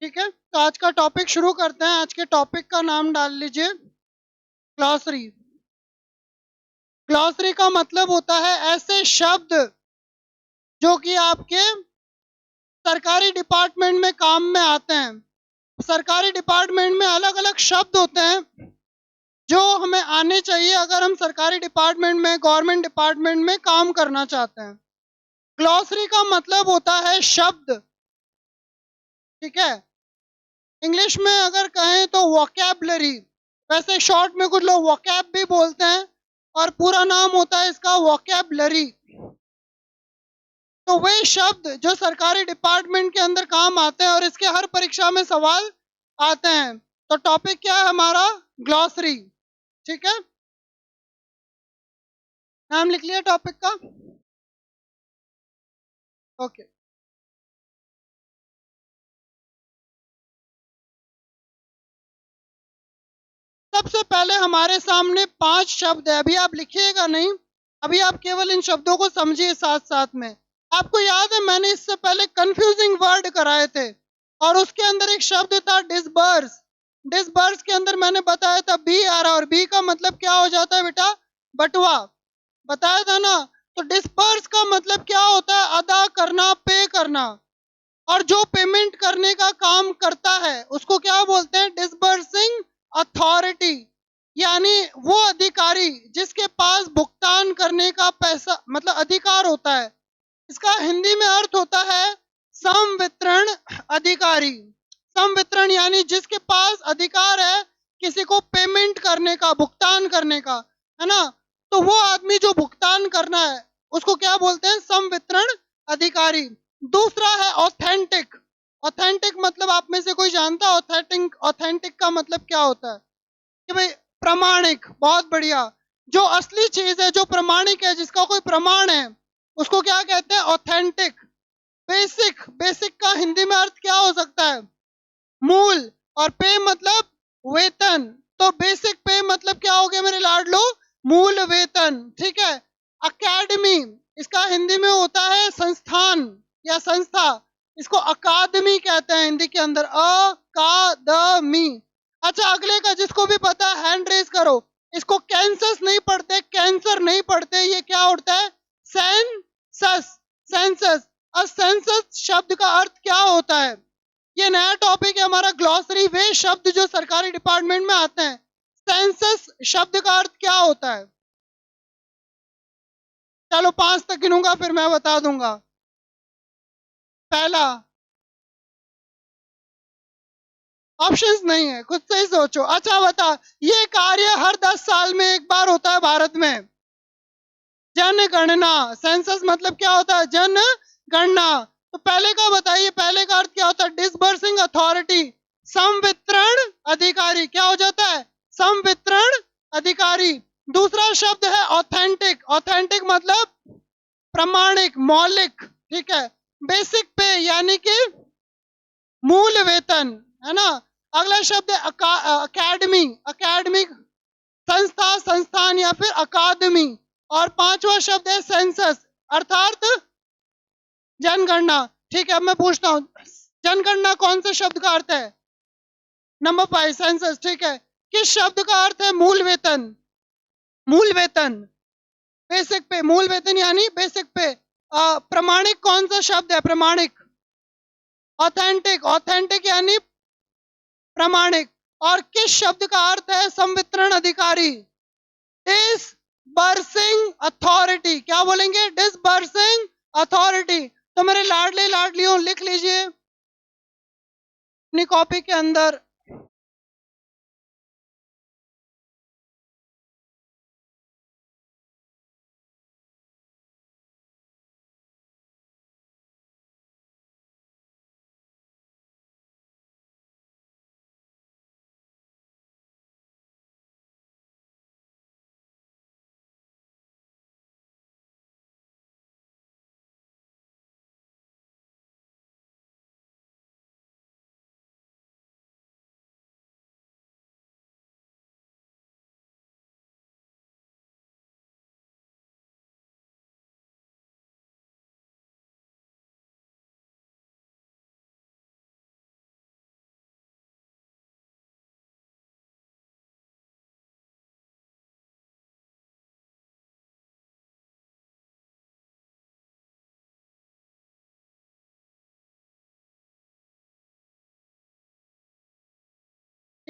ठीक है, तो आज का टॉपिक शुरू करते हैं। आज के टॉपिक का नाम डाल लीजिए ग्लॉसरी। ग्लॉसरी का मतलब होता है ऐसे शब्द जो कि आपके सरकारी डिपार्टमेंट में काम में आते हैं। सरकारी डिपार्टमेंट में अलग अलग शब्द होते हैं जो हमें आने चाहिए अगर हम सरकारी डिपार्टमेंट में, गवर्नमेंट डिपार्टमेंट में काम करना चाहते हैं। ग्लॉसरी का मतलब होता है शब्द। ठीक है, इंग्लिश में अगर कहें तो वोकैबलरी। वैसे शॉर्ट में कुछ लोग वोकैब भी बोलते हैं और पूरा नाम होता है इसका वोकैबलरी। तो वे शब्द जो सरकारी डिपार्टमेंट के अंदर काम आते हैं और इसके हर परीक्षा में सवाल आते हैं। तो टॉपिक क्या है हमारा? ग्लॉसरी। ठीक है, नाम लिख लिया टॉपिक का। ओके, सबसे पहले हमारे सामने 5 शब्द है। अभी आप लिखिएगा नहीं, अभी आप केवल इन शब्दों को समझिए साथ साथ में। आपको याद है मैंने इससे पहले कंफ्यूजिंग वर्ड कराए थे और उसके अंदर एक शब्द था डिसबर्स। डिसबर्स के अंदर मैंने बताया था बी आ रहा, और बी का मतलब क्या हो जाता है बेटा? बटुआ। बताया था ना। तो डिसबर्स का मतलब क्या होता है? अदा करना, पे करना। और जो पेमेंट करने का काम करता है उसको क्या बोलते हैं? Disbursing authority. यानी वो अधिकारी जिसके पास भुगतान करने का पैसा मतलब अधिकार होता है। इसका हिंदी में अर्थ होता है संवितरण अधिकारी। संवितरण यानी जिसके पास अधिकार है किसी को पेमेंट करने का, भुगतान करने का, है ना? तो वो आदमी जो भुगतान करना है उसको क्या बोलते हैं? संवितरण अधिकारी। दूसरा है ऑथेंटिक। ऑथेंटिक मतलब आप में से कोई जानता है ऑथेंटिक? ऑथेंटिक का मतलब क्या होता है? कि भाई प्रमाणिक। बहुत बढ़िया। जो असली चीज है, जो प्रमाणिक है, जिसका कोई प्रमाण है, उसको क्या कहते हैं? ऑथेंटिक। बेसिक। बेसिक का हिंदी में अर्थ क्या हो सकता है? मूल। और पे मतलब वेतन। तो बेसिक पे मतलब क्या हो गया मेरे लाडलो? मूल वेतन। ठीक है। अकेडमी, इसका हिंदी में होता है संस्थान या संस्था। इसको अकादमी कहते हैं हिंदी के अंदर, अकादमी। अच्छा, अगले का जिसको भी पता है हैंड रेज करो। इसको कैंसस नहीं पढ़ते, कैंसर नहीं पढ़ते, ये क्या उड़ता है? सेंसस। सेंसस। और सेंसस शब्द का अर्थ क्या होता है? ये नया टॉपिक है हमारा ग्लॉसरी। वे शब्द जो सरकारी डिपार्टमेंट में आते हैं। सेंसस शब्द का अर्थ क्या होता है? चलो 5 तक गिनूंगा फिर मैं बता दूंगा। पहला, ऑप्शंस नहीं है, खुद से ही सोचो। अच्छा बता, ये कार्य हर 10 साल में एक बार होता है भारत में। जनगणना। सेंसस मतलब क्या होता है? जनगणना। तो पहले का बताइए, पहले का अर्थ क्या होता है? Disbursing authority. संवितरण अधिकारी क्या हो जाता है? संवितरण अधिकारी। दूसरा शब्द है ऑथेंटिक। ऑथेंटिक मतलब प्रमाणिक, मौलिक। ठीक है। बेसिक पे यानी कि मूल वेतन, है ना? अगला शब्द है अकेडमी। अकेडमिक संस्था, संस्थान या फिर अकादमी। और पांचवा शब्द है सेंसस अर्थात जनगणना। ठीक है, अब मैं पूछता हूं, जनगणना कौन से शब्द का अर्थ है? Number 5 census. ठीक है, किस शब्द का अर्थ है मूल वेतन? मूल वेतन। बेसिक पे, मूल वेतन यानी बेसिक पे। प्रमाणिक कौन सा शब्द है? प्रमाणिक। ऑथेंटिक। ऑथेंटिक यानी प्रमाणिक। और किस शब्द का अर्थ है संवितरण अधिकारी? Disbursing authority. क्या बोलेंगे? Disbursing authority. तो मेरे लाडले लाडलियों लिख लीजिए अपनी कॉपी के अंदर।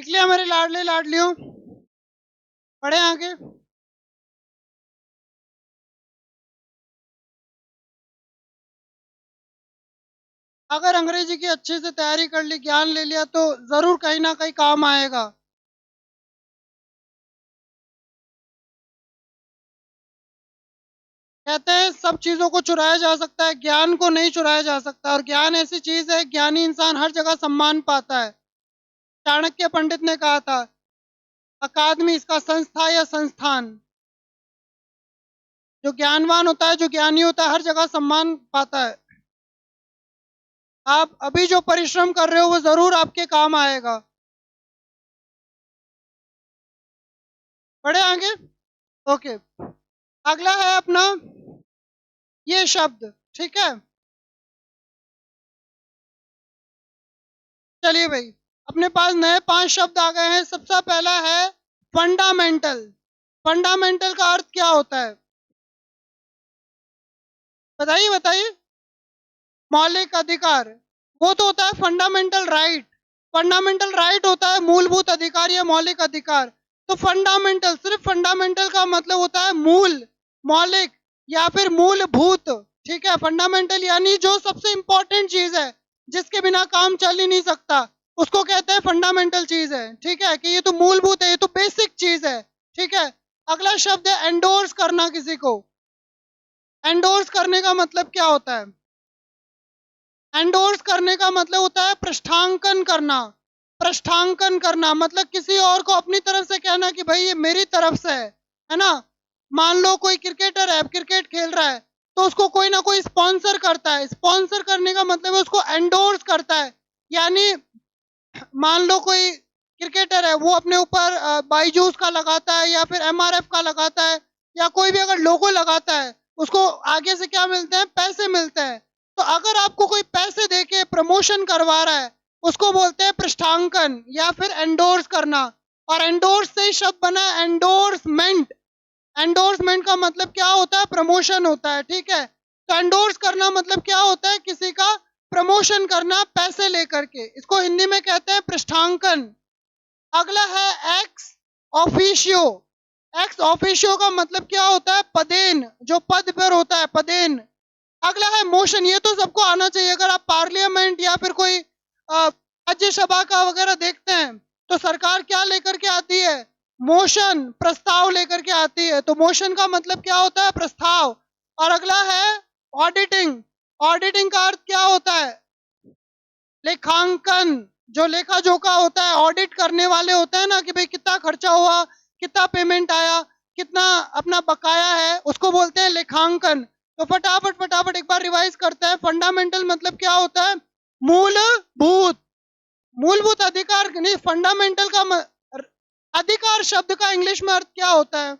लिख लिया मेरे लाडले लाडलियों? पढ़े आगे। अगर अंग्रेजी की अच्छे से तैयारी कर ली, ज्ञान ले लिया, तो जरूर कहीं ना कहीं काम आएगा। कहते हैं सब चीजों को चुराया जा सकता है, ज्ञान को नहीं चुराया जा सकता। और ज्ञान ऐसी चीज है, ज्ञानी इंसान हर जगह सम्मान पाता है। चाणक्य पंडित ने कहा था, अकादमी इसका संस्था या संस्थान। जो ज्ञानवान होता है, जो ज्ञानी होता है, हर जगह सम्मान पाता है। आप अभी जो परिश्रम कर रहे हो वो जरूर आपके काम आएगा। बढ़े आगे। ओके, अगला है अपना ये शब्द, ठीक है। चलिए भाई, अपने पास नए 5 शब्द आ गए हैं। सबसे पहला है फंडामेंटल। फंडामेंटल का अर्थ क्या होता है? बताइए बताइए। मौलिक अधिकार। वो तो होता है फंडामेंटल राइट। फंडामेंटल राइट होता है मूलभूत अधिकार या मौलिक अधिकार। तो फंडामेंटल, सिर्फ फंडामेंटल का मतलब होता है मूल, मौलिक या फिर मूलभूत। ठीक है, फंडामेंटल यानी जो सबसे इंपॉर्टेंट चीज है, जिसके बिना काम चल ही नहीं सकता, उसको कहते हैं फंडामेंटल चीज है। ठीक है, कि ये तो मूलभूत है, ये तो बेसिक चीज है। ठीक है। अगला शब्द है एंडोर्स करना किसी को। एंडोर्स करने का मतलब क्या होता है? एंडोर्स करने का मतलब होता है पृष्ठांकन करना। पृष्ठांकन करना मतलब किसी और को अपनी तरफ से कहना कि भाई ये मेरी तरफ से है ना। मान लो कोई क्रिकेटर है, क्रिकेट खेल रहा है, तो उसको कोई ना कोई स्पॉन्सर करता है। स्पॉन्सर करने का मतलब है उसको एंडोर्स करता है। यानी मान लो कोई क्रिकेटर है, वो अपने ऊपर बाईजूस का लगाता है या फिर एमआरएफ का लगाता है, या कोई भी अगर लोगो लगाता है, उसको आगे से क्या मिलते हैं? पैसे मिलते हैं। तो अगर आपको कोई पैसे देके प्रमोशन करवा रहा है, उसको बोलते हैं पृष्ठांकन या फिर एंडोर्स करना। और एंडोर्स से ही शब्द बना एंडोर्समेंट। एंडोर्समेंट का मतलब क्या होता है? प्रमोशन होता है। ठीक है, तो एंडोर्स करना मतलब क्या होता है? किसी का प्रमोशन करना पैसे लेकर के। इसको हिंदी में कहते हैं पृष्ठांकन। अगला है एक्स ऑफिशियो। एक्स ऑफिशियो का मतलब क्या होता है? पदेन, जो पद पर होता है, पदेन। अगला है मोशन। ये तो सबको आना चाहिए। अगर आप पार्लियामेंट या फिर कोई राज्यसभा का वगैरह देखते हैं, तो सरकार क्या लेकर के आती है? मोशन, प्रस्ताव लेकर के आती है। तो मोशन का मतलब क्या होता है? प्रस्ताव। और अगला है ऑडिटिंग। ऑडिटिंग का अर्थ क्या होता है? लेखांकन। जो लेखा जोखा होता है, ऑडिट करने वाले होते हैं ना, कि भाई कितना खर्चा हुआ, कितना पेमेंट आया, कितना अपना बकाया है, उसको बोलते हैं लेखांकन। तो फटाफट फटाफट एक बार रिवाइज करते हैं। फंडामेंटल मतलब क्या होता है? मूलभूत। मूलभूत अधिकार नहीं, फंडामेंटल का अधिकार शब्द का इंग्लिश में अर्थ क्या होता है?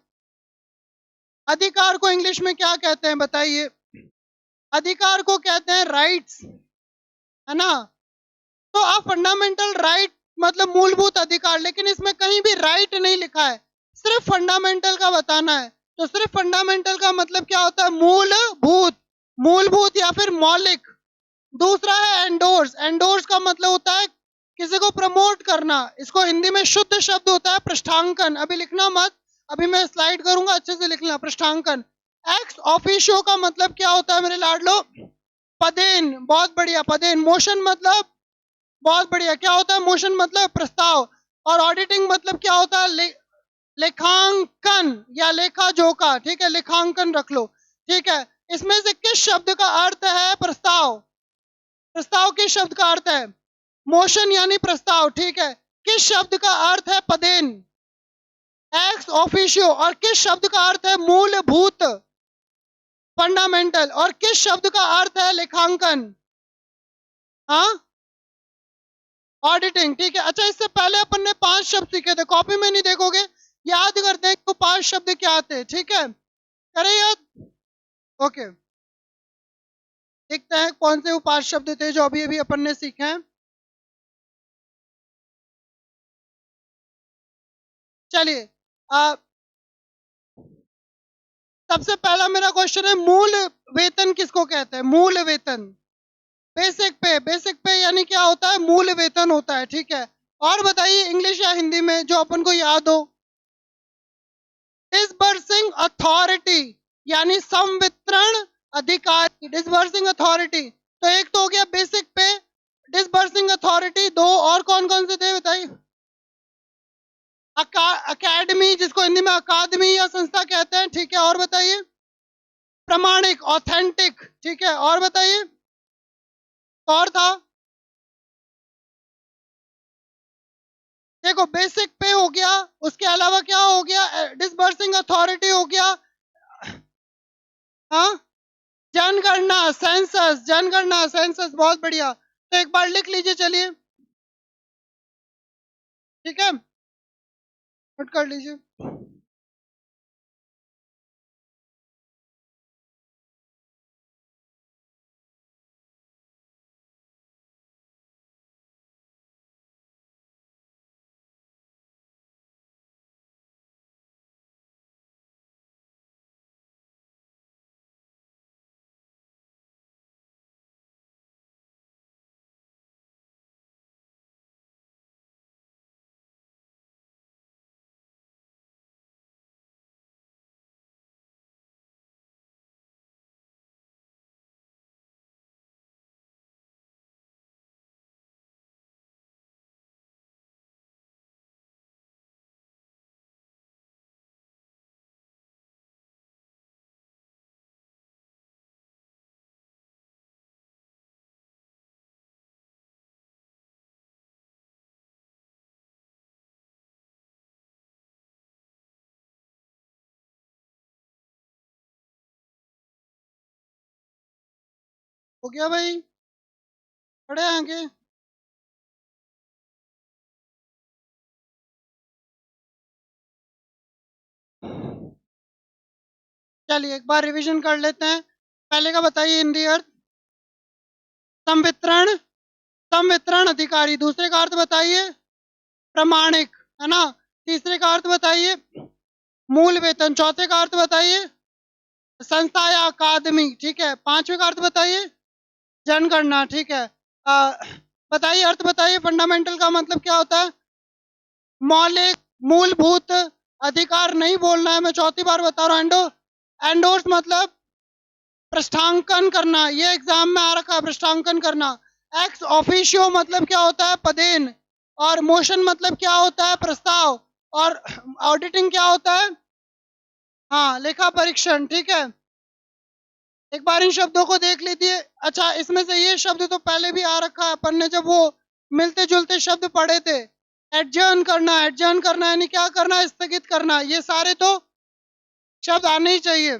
अधिकार को इंग्लिश में क्या कहते हैं बताइए? अधिकार को कहते हैं राइट्स, है ना। तो आप फंडामेंटल राइट मतलब मूलभूत अधिकार, लेकिन इसमें कहीं भी राइट नहीं लिखा है, सिर्फ फंडामेंटल का बताना है। तो सिर्फ फंडामेंटल का मतलब क्या होता है? मूलभूत, मूलभूत या फिर मौलिक। दूसरा है एंडोर्स। एंडोर्स का मतलब होता है किसी को प्रमोट करना। इसको हिंदी में शुद्ध शब्द होता है पृष्ठांकन। अभी लिखना मत, अभी मैं स्लाइड करूंगा, अच्छे से लिखना पृष्ठांकन। एक्स ऑफिशियो का मतलब क्या होता है मेरे लाडलो? पदेन। बहुत बढ़िया, पदेन। मोशन मतलब, बहुत बढ़िया, क्या होता है मोशन? मतलब प्रस्ताव। और ऑडिटिंग मतलब क्या होता है? लेखांकन या लेखा जोखा। ठीक है, लेखांकन रख लो। ठीक है, इसमें से किस शब्द का अर्थ है प्रस्ताव? प्रस्ताव किस शब्द का अर्थ है? मोशन यानी प्रस्ताव। ठीक है, किस शब्द का अर्थ है? पदेन, एक्स ऑफिशियो। और किस शब्द का अर्थ है? मूलभूत, फंडामेंटल। और किस शब्द का अर्थ है? लेखांकन, हाँ, ऑडिटिंग। ठीक है, अच्छा, इससे पहले अपन ने 5 शब्द सीखे थे, कॉपी में नहीं देखोगे, याद करते हैं तो 5 शब्द क्या आते? ठीक है, करें याद। ओके, देखते हैं कौन से वो 5 शब्द थे जो अभी अभी अपन ने सीखे हैं। चलिए, सबसे पहला मेरा क्वेश्चन है, मूल वेतन किसको कहते हैं? मूल वेतन, बेसिक पे। बेसिक पे यानी क्या होता है? मूल वेतन होता है। ठीक है, और बताइए इंग्लिश या हिंदी में जो अपन को याद हो। डिसबर्सिंग अथॉरिटी यानी संवितरण अधिकारी, डिसबर्सिंग अथॉरिटी। तो एक तो हो गया बेसिक पे, डिसबर्सिंग अथॉरिटी, दो और कौन कौन से थे बताइए। अकेडमी, जिसको हिंदी में अकादमी या संस्था कहते हैं, ठीक है, और बताइए। प्रमाणिक, ऑथेंटिक, ठीक है, और बताइए। और था, देखो बेसिक पे हो गया, उसके अलावा क्या हो गया, डिसबर्सिंग अथॉरिटी हो गया, हाँ, जनगणना, सेंसस, जनगणना, सेंसस, बहुत बढ़िया। तो एक बार लिख लीजिए, चलिए, ठीक है, नोट कर लीजिए। हो गया भाई, खड़े हैं आगे। चलिए एक बार रिवीजन कर लेते हैं। पहले का बताइए हिंदी अर्थ। संवितरण, संवितरण अधिकारी। दूसरे का अर्थ बताइए, प्रमाणिक, है ना। तीसरे का अर्थ बताइए, मूल वेतन। चौथे का अर्थ बताइए, संस्था या अकादमी, ठीक है। पांचवे का अर्थ बताइए, जनगणना, ठीक है। अ, बताइए अर्थ बताइए, फंडामेंटल का मतलब क्या होता है, मौलिक, मूलभूत अधिकार नहीं बोलना है, मैं चौथी बार बता रहा हूँ। एंडोर्स मतलब पृष्ठांकन करना, ये एग्जाम में आ रखा है, पृष्ठांकन करना। एक्स ऑफिशियो मतलब क्या होता है, पदेन। और मोशन मतलब क्या होता है, प्रस्ताव। और ऑडिटिंग क्या होता है, हाँ, लेखा परीक्षण, ठीक है। एक बार इन शब्दों को देख लीजिए। अच्छा, इसमें से ये शब्द तो पहले भी आ रखा है, अपन ने जब वो मिलते जुलते शब्द पढ़े थे। एडजर्न करना, एडजर्न करना यानी क्या करना, स्थगित करना, ये सारे तो शब्द आने ही चाहिए।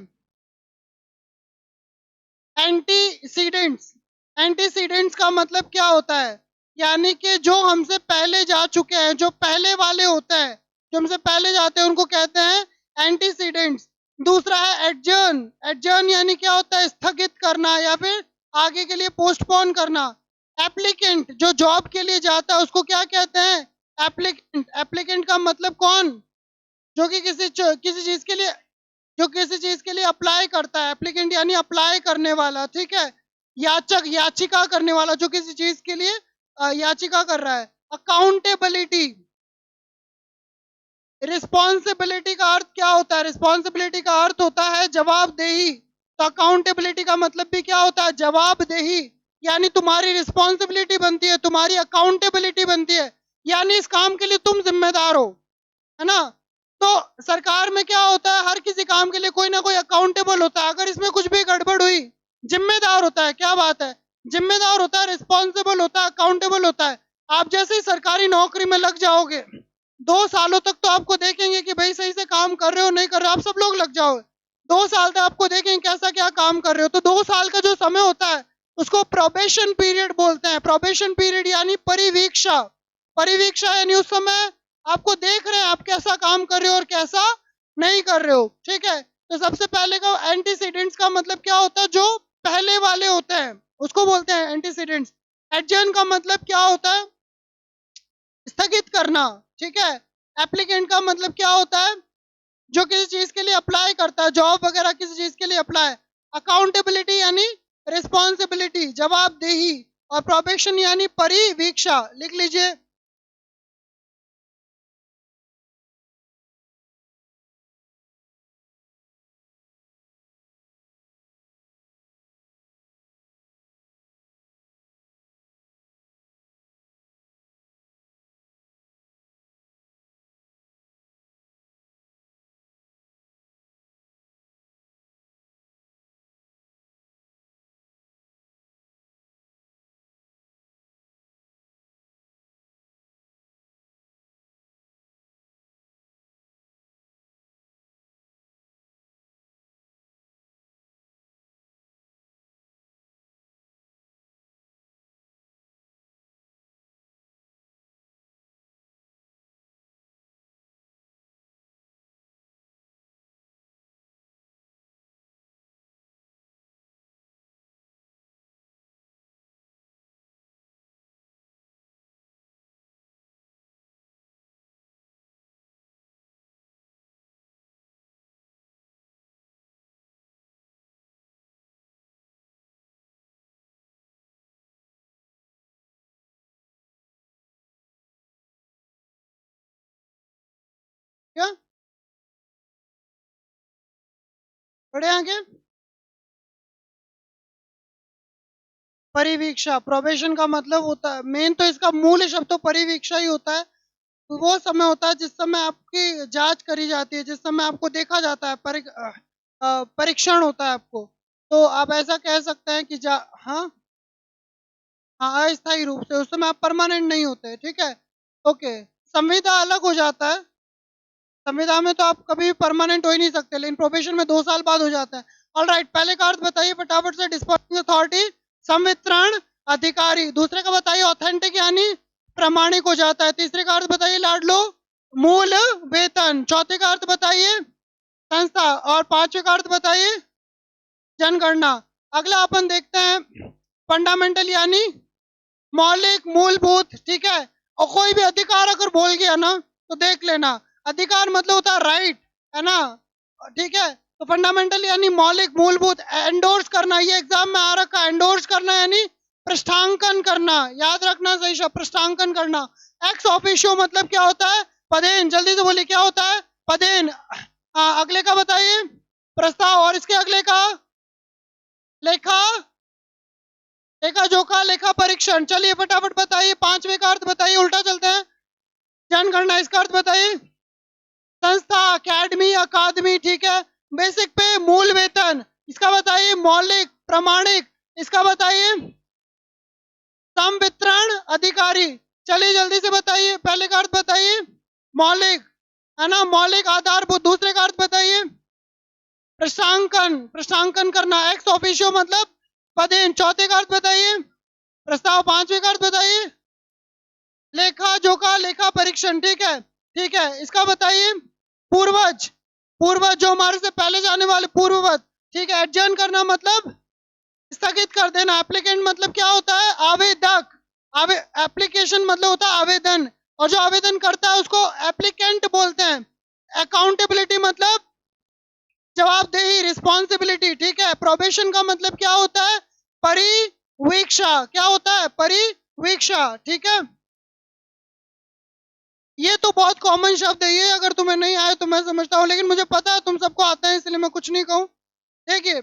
एंटीसीडेंट्स, एंटीसीडेंट्स का मतलब क्या होता है, यानी कि जो हमसे पहले जा चुके हैं, जो पहले वाले होते हैं, जो हमसे पहले जाते हैं, उनको कहते हैं एंटीसीडेंट्स। दूसरा है एडजर्न, एडजर्न यानी क्या होता है, स्थगित करना या फिर आगे के लिए पोस्टपोन करना। एप्लीकेंट, जो जॉब के लिए जाता है, उसको क्या कहते हैं, एप्लीकेंट। एप्लीकेंट का मतलब कौन, जो कि किसी चीज के लिए, जो किसी चीज के लिए अप्लाई करता है, एप्लीकेंट यानी अप्लाई करने वाला, ठीक है। याचक, याचिका करने वाला, जो किसी चीज के लिए याचिका कर रहा है। अकाउंटेबिलिटी, रिस्पॉन्सिबिलिटी का अर्थ क्या होता है, रिस्पॉन्सिबिलिटी का अर्थ होता है जवाबदेही। तो अकाउंटेबिलिटी का मतलब भी क्या होता है, जवाबदेही। यानी तुम्हारी रिस्पॉन्सिबिलिटी बनती है, तुम्हारी अकाउंटेबिलिटी बनती है, यानी इस काम के लिए तुम जिम्मेदार हो, है ना। तो सरकार में क्या होता है, हर किसी काम के लिए कोई ना कोई अकाउंटेबल होता है। अगर इसमें कुछ भी गड़बड़ हुई, जिम्मेदार होता है, क्या बात है, जिम्मेदार होता है, रिस्पॉन्सिबल होता है, अकाउंटेबल होता है। आप जैसे ही सरकारी नौकरी में लग जाओगे, 2 सालों तक तो आपको देखेंगे कि भाई सही से काम कर रहे हो नहीं कर रहे हो, आप सब लोग लग जाओगे। 2 साल तक आपको देखेंगे कैसा क्या काम कर रहे हो। तो 2 साल का जो समय होता है, उसको प्रोबेशन पीरियड बोलते हैं। प्रोबेशन पीरियड यानी परिवीक्षा, परिवीक्षा यानी उस समय आपको देख रहे हैं आप कैसा काम कर रहे हो और कैसा नहीं कर रहे हो, ठीक है। तो सबसे पहले का एंटीसीडेंट्स का मतलब क्या होता है, जो पहले वाले होते हैं उसको बोलते हैं एंटीसीडेंट्स। एडजर्न का मतलब क्या होता है, स्थगित करना, ठीक है। एप्लीकेंट का मतलब क्या होता है, जो किसी चीज के लिए अप्लाई करता है, जॉब वगैरह किसी चीज के लिए अप्लाई। अकाउंटेबिलिटी यानी रिस्पॉन्सिबिलिटी, जवाबदेही। और प्रोबेशन यानी परिवीक्षा, लिख लीजिए। क्या बढ़े आगे? परिवीक्षा, प्रोबेशन का मतलब होता है, मेन तो इसका मूल शब्द तो परिवीक्षा ही होता है। तो वो समय होता है जिस समय आपकी जांच करी जाती है, जिस समय आपको देखा जाता है, परीक्षण होता है आपको। तो आप ऐसा कह सकते हैं कि हाँ, हाँ, अस्थायी रूप से, उस समय आप परमानेंट नहीं होते, ठीक है। ओके। संविदा अलग हो जाता है। संविदा में तो आप कभी भी परमानेंट हो ही नहीं सकते, लेकिन प्रोबेशन में 2 साल बाद हो जाता है। ऑलराइट, पहले का अर्थ बताइए फटाफट से। डिस्पोजिंग अथॉरिटी, संवितरण अधिकारी। दूसरे का बताइए ऑथेंटिक यानी प्रमाणिक हो जाता है। तीसरे का अर्थ बताइए लाडलो, मूल वेतन। चौथे का अर्थ बताइए संस्था। और पांचवे का अर्थ बताइए जनगणना। अगला अपन देखते हैं फंडामेंटल यानी मौलिक, मूलभूत, ठीक है। और कोई भी अधिकार अगर बोल गया ना तो देख लेना, अधिकार मतलब होता है राइट, है ना, ठीक है। तो फंडामेंटल यानी मौलिक, मूलभूत। एंडोर्स करना, ये एग्जाम में आ रखा है, एंडोर्स करना यानी पृष्ठांकन करना, याद रखना सही शब्द, पृष्ठांकन करना। एक्स ऑफिशियो मतलब क्या होता है? पदेन। जल्दी से बोलिए क्या होता है? पदेन। हाँ, अगले का बताइए प्रस्ताव। और इसके अगले का लेखा, लेखा जोखा, लेखा परीक्षण। चलिए फटाफट बताइए। पांचवे का अर्थ बताइए, उल्टा चलते हैं। जनगणना, इसका अर्थ बताइए संस्था, अकेडमी, अकादमी, ठीक है। बेसिक पे, मूल वेतन। इसका बताइए मौलिक, प्रमाणिक। इसका बताइए संवितरण अधिकारी। चलिए जल्दी से बताइए, पहले का अर्थ बताइए मौलिक, है ना, मौलिक आधारभूत। दूसरे का अर्थ बताइए प्रशांकन, प्रशांकन करना, एक्स ऑफिशियो मतलब पदेन। चौथे का अर्थ बताइए प्रस्ताव। पांचवे का अर्थ बताइए लेखा जोखा, लेखा परीक्षण, ठीक है, ठीक है। इसका बताइए पूर्वज, पूर्वज जो हमारे से पहले जाने वाले पूर्ववत, ठीक है। एडजर्न करना मतलब स्थगित कर देना। एप्लीकेंट मतलब क्या होता है? आवेदक। एप्लीकेशन मतलब होता है आवेदन, और जो आवेदन करता है उसको एप्लीकेंट बोलते हैं। अकाउंटेबिलिटी मतलब जवाबदेही, रिस्पॉन्सिबिलिटी, ठीक है। प्रोबेशन का मतलब क्या होता है? परिवीक्षा। क्या होता है? परिवीक्षा, ठीक है। ये तो बहुत कॉमन शब्द है, ये अगर तुम्हें नहीं आए तो मैं समझता हूँ, लेकिन मुझे पता है तुम सबको आता है, इसलिए मैं कुछ नहीं कहूँ। देखिए,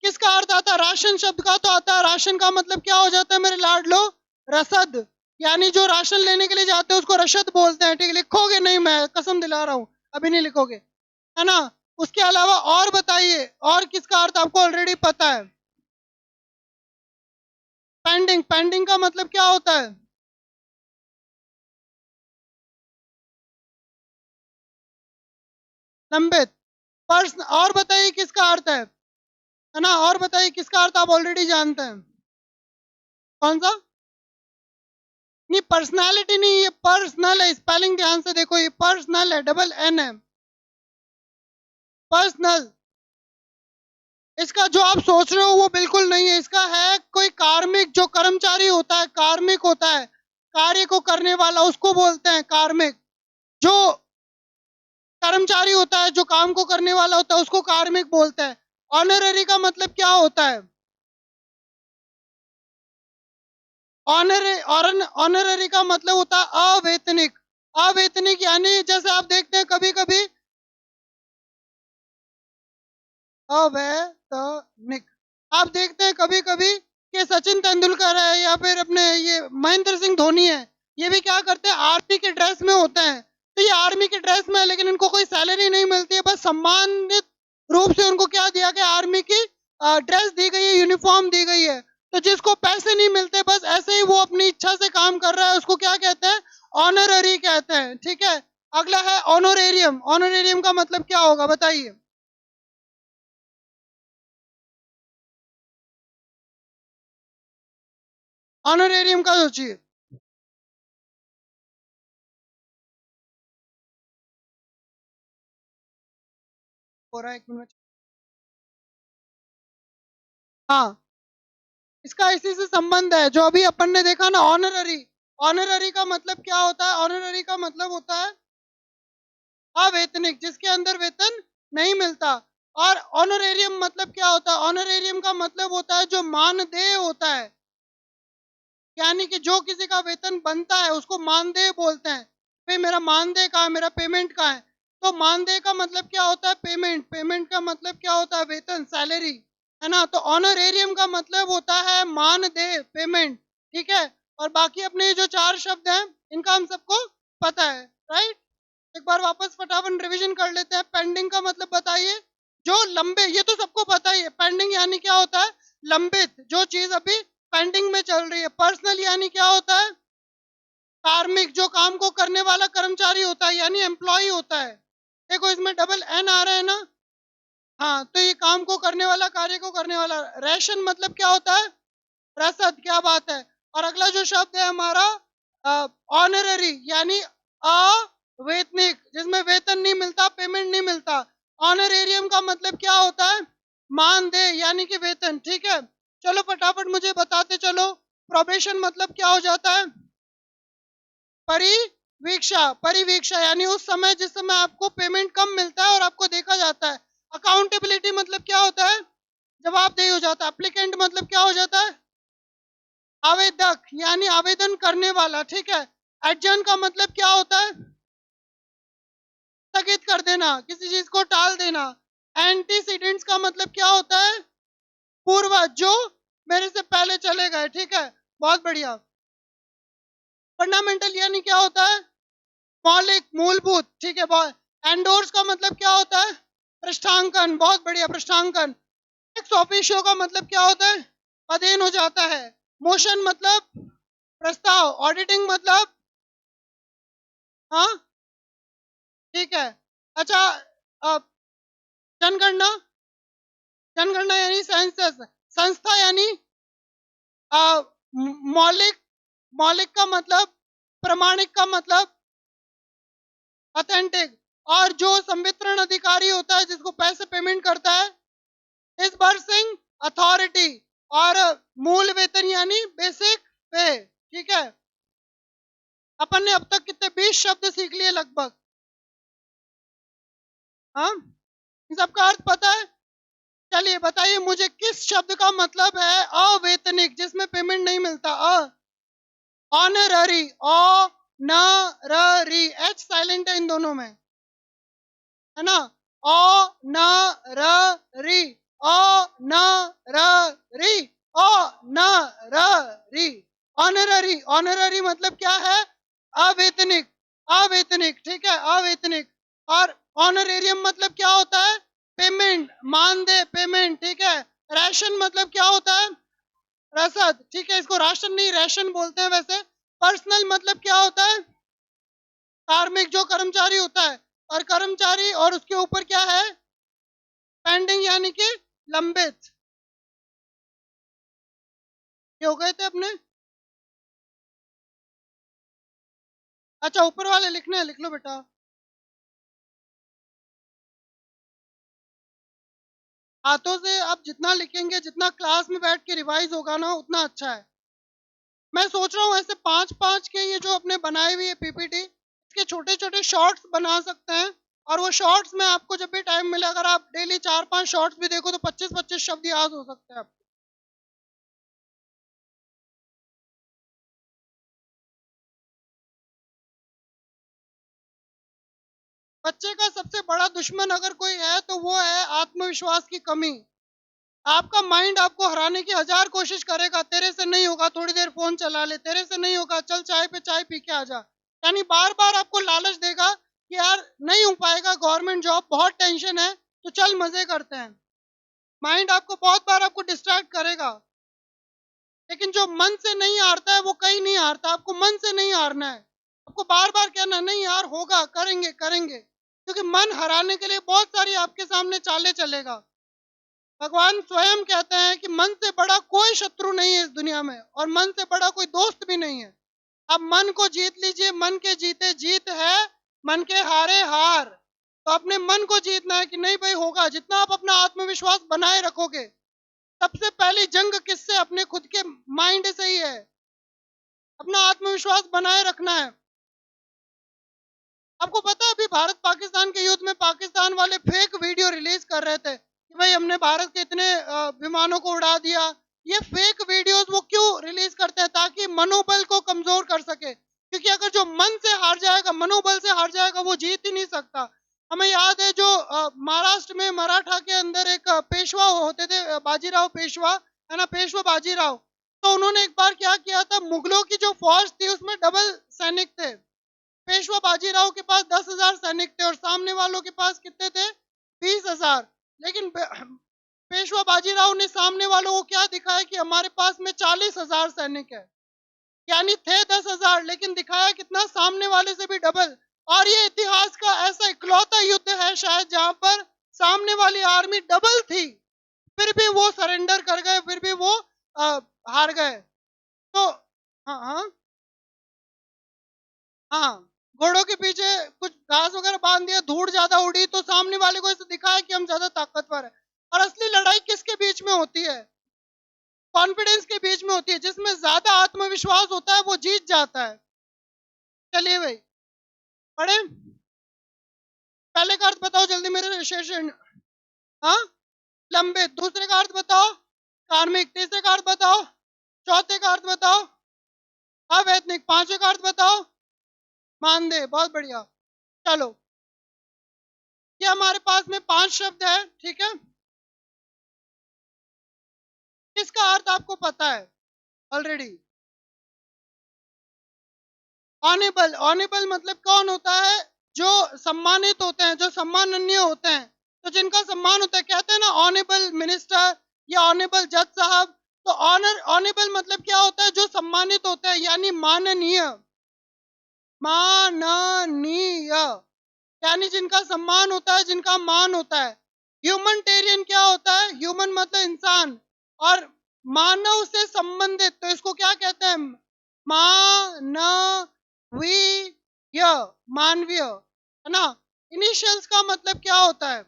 किसका अर्थ आता है? राशन शब्द का तो आता है। राशन का मतलब क्या हो जाता है मेरे लाडलो? रसद। यानी जो राशन लेने के लिए जाते हैं उसको रसद बोलते हैं, ठीक है। लिखोगे नहीं, मैं कसम दिला रहा हूँ, अभी नहीं लिखोगे, है ना। उसके अलावा और बताइए, और किसका अर्थ आपको ऑलरेडी पता है? पेंडिंग, पेंडिंग का मतलब क्या होता है? लंबित। पर्सन। और बताइए किसका अर्थ है ना, और बताइए किसका अर्थ आप ऑलरेडी जानते हैं? कौन सा? नहीं, पर्सनालिटी नहीं, ये पर्सनल है। स्पेलिंग ध्यान से देखो, ये पर्सनल है, डबल एन है, पर्सनल। इसका जो आप सोच रहे हो वो बिल्कुल नहीं है। इसका है कोई कार्मिक, जो कर्मचारी होता है, कार्मिक होता है, कार्य को करने वाला, उसको बोलते हैं कार्मिक। जो कर्मचारी होता है, जो काम को करने वाला होता है, उसको कार्मिक बोलते हैं। ऑनररी का मतलब क्या होता है? ऑनररी का मतलब होता है अवेतनिक। अवेतनिक यानी जैसे आप देखते हैं कभी कभी अवैतनिक, आप देखते हैं कभी कभी कि सचिन तेंदुलकर है या फिर अपने ये महेंद्र सिंह धोनी है, ये भी क्या करते हैं? आर्मी के ड्रेस में होते हैं। तो ये आर्मी के ड्रेस में है, लेकिन इनको कोई सैलरी नहीं मिलती है, बस सम्मानित रूप से उनको क्या दिया गया? आर्मी की ड्रेस दी गई है, यूनिफॉर्म दी गई है। तो जिसको पैसे नहीं मिलते, बस ऐसे ही वो अपनी इच्छा से काम कर रहा है, उसको क्या कहते हैं? ऑनररी कहते हैं, ठीक है। अगला है ऑनोरेरियम। ऑनोरेरियम का मतलब क्या होगा बताइए? ऑनोरेरियम का सोचिए। हो रहा है, 1 मिनट। हाँ, इसका इसी से संबंध है, जो अभी अपन ने देखा ना, ऑनररी। ऑनररी का मतलब क्या होता है? ऑनररी का मतलब होता है अवेतनिक, जिसके अंदर वेतन नहीं मिलता। और ऑनरेरियम मतलब क्या होता है? ऑनरेरियम का मतलब होता है जो मानदेय होता है, यानी कि जो किसी का वेतन बनता है उसको मानदेय बोलते हैं। भाई मेरा मानदेय कहाँ है, मेरा पेमेंट कहाँ है? तो मानदेय का मतलब क्या होता है? पेमेंट। पेमेंट का मतलब क्या होता है? वेतन, सैलरी, है ना। तो ऑनरेरियम का मतलब होता है मानदेय, पेमेंट, ठीक है। और बाकी अपने ये जो 4 शब्द हैं इनका हम सबको पता है, राइट। एक बार वापस फटाफट रिवीजन कर लेते हैं। पेंडिंग का मतलब बताइए? जो लंबे, ये तो सबको पता ही है। पेंडिंग यानी क्या होता है? लंबित, जो चीज अभी पेंडिंग में चल रही है। पर्सनल यानी क्या होता है? कार्मिक, जो काम को करने वाला कर्मचारी होता है, यानी एम्प्लॉय होता है। देखो इसमें डबल एन आ रहा है ना, हाँ, तो ये काम को करने वाला, कार्य को करने वाला। रेशन मतलब क्या होता है? रसद, क्या बात है। और अगला जो शब्द है हमारा ऑनररी, यानी अवेतनिक, जिसमें वेतन नहीं मिलता, पेमेंट नहीं मिलता। ऑनरेरियम का मतलब क्या होता है? मानदेय, यानी कि वेतन, ठीक है। चलो फटाफट मुझे बताते चलो। प्रोबेशन मतलब क्या हो जाता है? परिवीक्षा। परिवीक्षा यानी उस समय जिस समय आपको पेमेंट कम मिलता है और आपको देखा जाता है। अकाउंटेबिलिटी मतलब क्या होता है? जवाबदेही हो जाता है। एप्लीकेंट मतलब क्या हो जाता है? आवेदक, यानी आवेदन करने वाला, ठीक है। एडजर्न का मतलब क्या होता है? स्थगित कर देना, किसी चीज को टाल देना। एंटीसीडेंट्स का मतलब क्या होता है? पूर्वज, जो मेरे से पहले चले गए, ठीक है। बहुत बढ़िया। फंडामेंटल यानी क्या होता है? मौलिक, मूलभूत, ठीक है। बहुत। एंडोर्स का मतलब क्या होता है? पृष्ठांकन, बहुत बढ़िया, पृष्ठांकन। एक्स ऑफिशियो का मतलब क्या होता है? अधीन हो जाता है। मोशन मतलब प्रस्ताव। ऑडिटिंग मतलब, हाँ, ठीक है। अच्छा, अब जनगणना। जनगणना यानी सेंसस। संस्था यानी मौलिक। मौलिक का मतलब, प्रमाणिक का मतलब ऑथेंटिक। और जो संवितरण अधिकारी होता है, जिसको पैसे पेमेंट करता है, डिसबर्सिंग अथॉरिटी। और मूल वेतन यानी बेसिक पे, ठीक है। अपन ने अब तक कितने 20 शब्द सीख लिए लगभग, हाँ। इन सबका अर्थ पता है? चलिए बताइए मुझे, किस शब्द का मतलब है अवेतनिक, जिसमें पेमेंट नहीं मिलता? ऑनररी, ऑनररी, एच साइलेंट है इन दोनों में, है ना। Honorary, honorary, honorary. Honorary, honorary मतलब क्या है? अवेतनिक। अवेतनिक, ठीक है, अवेतनिक। और ऑनरेरियम मतलब क्या होता है? पेमेंट, मानदेय, पेमेंट, ठीक है। राशन मतलब क्या होता है? रसद, ठीक है। इसको राशन नहीं राशन बोलते हैं वैसे। पर्सनल मतलब क्या होता है? कार्मिक, जो कर्मचारी होता है। और कर्मचारी, और उसके ऊपर क्या है? पेंडिंग, यानी कि लंबित। ये हो गए थे अपने। अच्छा, ऊपर वाले लिखने हैं, लिख लो बेटा। हाथों से आप जितना लिखेंगे, जितना क्लास में बैठ के रिवाइज होगा ना, उतना अच्छा है। मैं सोच रहा हूँ ऐसे 5-5 के ये जो अपने बनाए हुए पीपीटी, इसके छोटे छोटे शॉर्ट्स बना सकते हैं। और वो शॉर्ट्स में आपको जब भी टाइम मिले, अगर आप डेली 4-5 शॉर्ट्स भी देखो, तो 25-25 शब्द याद हो सकते हैं आपको। बच्चे का सबसे बड़ा दुश्मन अगर कोई है, तो वो है आत्मविश्वास की कमी। आपका माइंड आपको हराने की 1000 कोशिश करेगा। तेरे से नहीं होगा, थोड़ी देर फोन चला ले, तेरे से नहीं होगा, चल चाय पे चाय पी के आ जा। यानी बार बार आपको लालच देगा कि यार नहीं हो पाएगा, गवर्नमेंट जॉब, बहुत टेंशन है, तो चल मजे करते हैं। माइंड आपको बहुत बार आपको डिस्ट्रैक्ट करेगा। लेकिन जो मन से नहीं हारता है, वो कहीं नहीं हारता। आपको मन से नहीं हारना है। आपको बार बार कहना, नहीं यार होगा, करेंगे करेंगे। क्योंकि मन हराने के लिए बहुत सारी आपके सामने चालें चलेगा। भगवान स्वयं कहते हैं कि मन से बड़ा कोई शत्रु नहीं है इस दुनिया में, और मन से बड़ा कोई दोस्त भी नहीं है। अब मन को जीत लीजिए, मन के जीते जीत है, मन के हारे हार। तो अपने मन को जीतना है कि नहीं भाई होगा। जितना आप अपना आत्मविश्वास बनाए रखोगे, सबसे पहली जंग किससे? अपने खुद के माइंड से ही है। अपना आत्मविश्वास बनाए रखना है। आपको पता है अभी भारत पाकिस्तान के युद्ध में पाकिस्तान वाले फेक वीडियो रिलीज कर रहे थे कि भाई हमने भारत के इतने विमानों को उड़ा दिया। ये फेक वीडियोस वो क्यों रिलीज करते हैं? ताकि मनोबल को कमजोर कर सके। क्योंकि अगर जो मन से हार जाएगा, मनोबल से हार जाएगा, वो जीत ही नहीं सकता। हमें याद है जो महाराष्ट्र में मराठा के अंदर एक पेशवा होते थे, बाजीराव पेशवा, है ना, पेशवा बाजीराव। तो उन्होंने एक बार क्या किया था, मुगलों की जो फौज थी उसमें डबल सैनिक थे। पेशवा बाजीराव के पास 10,000 सैनिक थे और सामने वालों के पास कितने थे, 20,000। लेकिन पेशवा बाजीराव ने सामने वालों को क्या दिखाया कि हमारे पास में 40,000 सैनिक है। यानी थे 10,000 लेकिन दिखाया कितना, सामने वाले से भी डबल। और ये इतिहास का ऐसा इकलौता युद्ध है शायद जहां पर सामने वाली आर्मी डबल थी, फिर भी वो सरेंडर कर गए, फिर भी वो हार गए। तो हाँ हाँ हाँ, घोड़ों के पीछे कुछ घास वगैरह बांध दिया, धूड़ ज्यादा उड़ी तो सामने वाले को ऐसे दिखाया कि हम ज्यादा ताकतवर है। और असली लड़ाई किसके बीच में होती है, कॉन्फिडेंस के बीच में होती है। जिसमें ज्यादा आत्मविश्वास होता है वो जीत जाता है। चलिए भाई पढ़े, पहले का अर्थ बताओ जल्दी मेरे शेष। हाँ, लंबे। दूसरे का अर्थ बताओ, कार्मिक। तीसरे का अर्थ बताओ, चौथे का अर्थ बताओ, अवैतनिक। पांचवे का अर्थ बताओ, मानदेय। बहुत बढ़िया। चलो, ये हमारे पास में 5 शब्द है, ठीक है। इसका अर्थ आपको पता है ऑलरेडी। ऑनेबल, ऑनेबल मतलब कौन होता है, जो सम्मानित होते हैं, जो सम्माननीय होते हैं, तो जिनका सम्मान होता है। कहते हैं ना ऑनेबल मिनिस्टर या ऑनेबल जज साहब। तो ऑनर, ऑनेबल मतलब क्या होता है, जो सम्मानित होते हैं, यानी माननीय, माननीय, यानी जिनका सम्मान होता है, जिनका मान होता है। ह्यूमनटेरियन क्या होता है, ह्यूमन मतलब इंसान, और मानव से संबंधित, तो इसको क्या कहते हैं, मानवीय, मानवीय, है ना। इनिशियल्स का मतलब क्या होता है,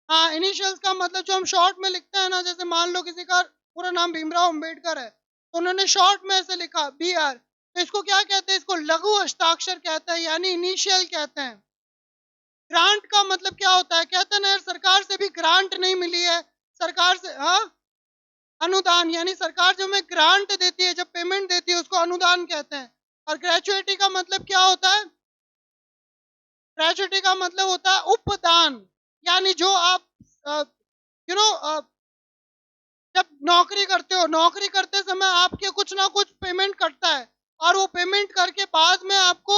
हाँ, इनिशियल्स का मतलब जो हम शॉर्ट में लिखते हैं ना, जैसे मान लो किसी का पूरा नाम भीमराव अंबेडकर है, तो उन्होंने शॉर्ट में ऐसे लिखा BR, तो इसको क्या कहते हैं, इसको लघु हस्ताक्षर कहते हैं, यानी इनिशियल कहते हैं। ग्रांट का मतलब क्या होता है, कहते हैं ना यार सरकार से भी ग्रांट नहीं मिली है, सरकार से, हाँ, अनुदान, यानी सरकार जो हमें ग्रांट देती है, जब पेमेंट देती है, उसको अनुदान कहते हैं। और ग्रेचुइटी का मतलब क्या होता है, ग्रेचुइटी का मतलब होता है उपदान, यानी जो आप यू नो जब नौकरी करते हो, नौकरी करते समय आपके कुछ ना कुछ पेमेंट कटता है, और वो पेमेंट करके बाद में आपको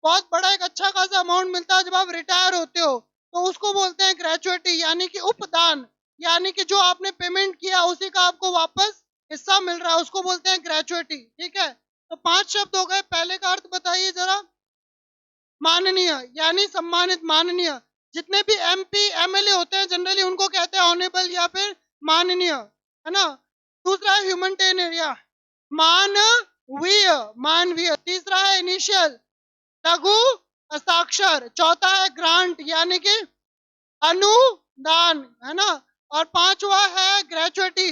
बहुत बड़ा एक अच्छा खासा अमाउंट मिलता है जब आप रिटायर होते हो, तो उसको बोलते हैं ग्रेचुइटी, यानी कि उपदान, यानी कि जो आपने पेमेंट किया उसी का आपको वापस हिस्सा मिल रहा है, उसको बोलते हैं ग्रेचुइटी, ठीक है। तो 5 शब्द हो गए। पहले का अर्थ बताइए जरा, माननीय, यानी सम्मानित, माननीय। जितने भी MP MLA होते हैं जनरली उनको कहते हैं ऑनेबल या फिर माननीय, है ना। दूसरा है ह्यूमैनिटेरियन, मानवीय, मानवीय। तीसरा है इनिशियल, लघु हस्ताक्षर। चौथा है ग्रांट, यानी कि अनुदान, है ना। और पांचवा है ग्रेचुइटी,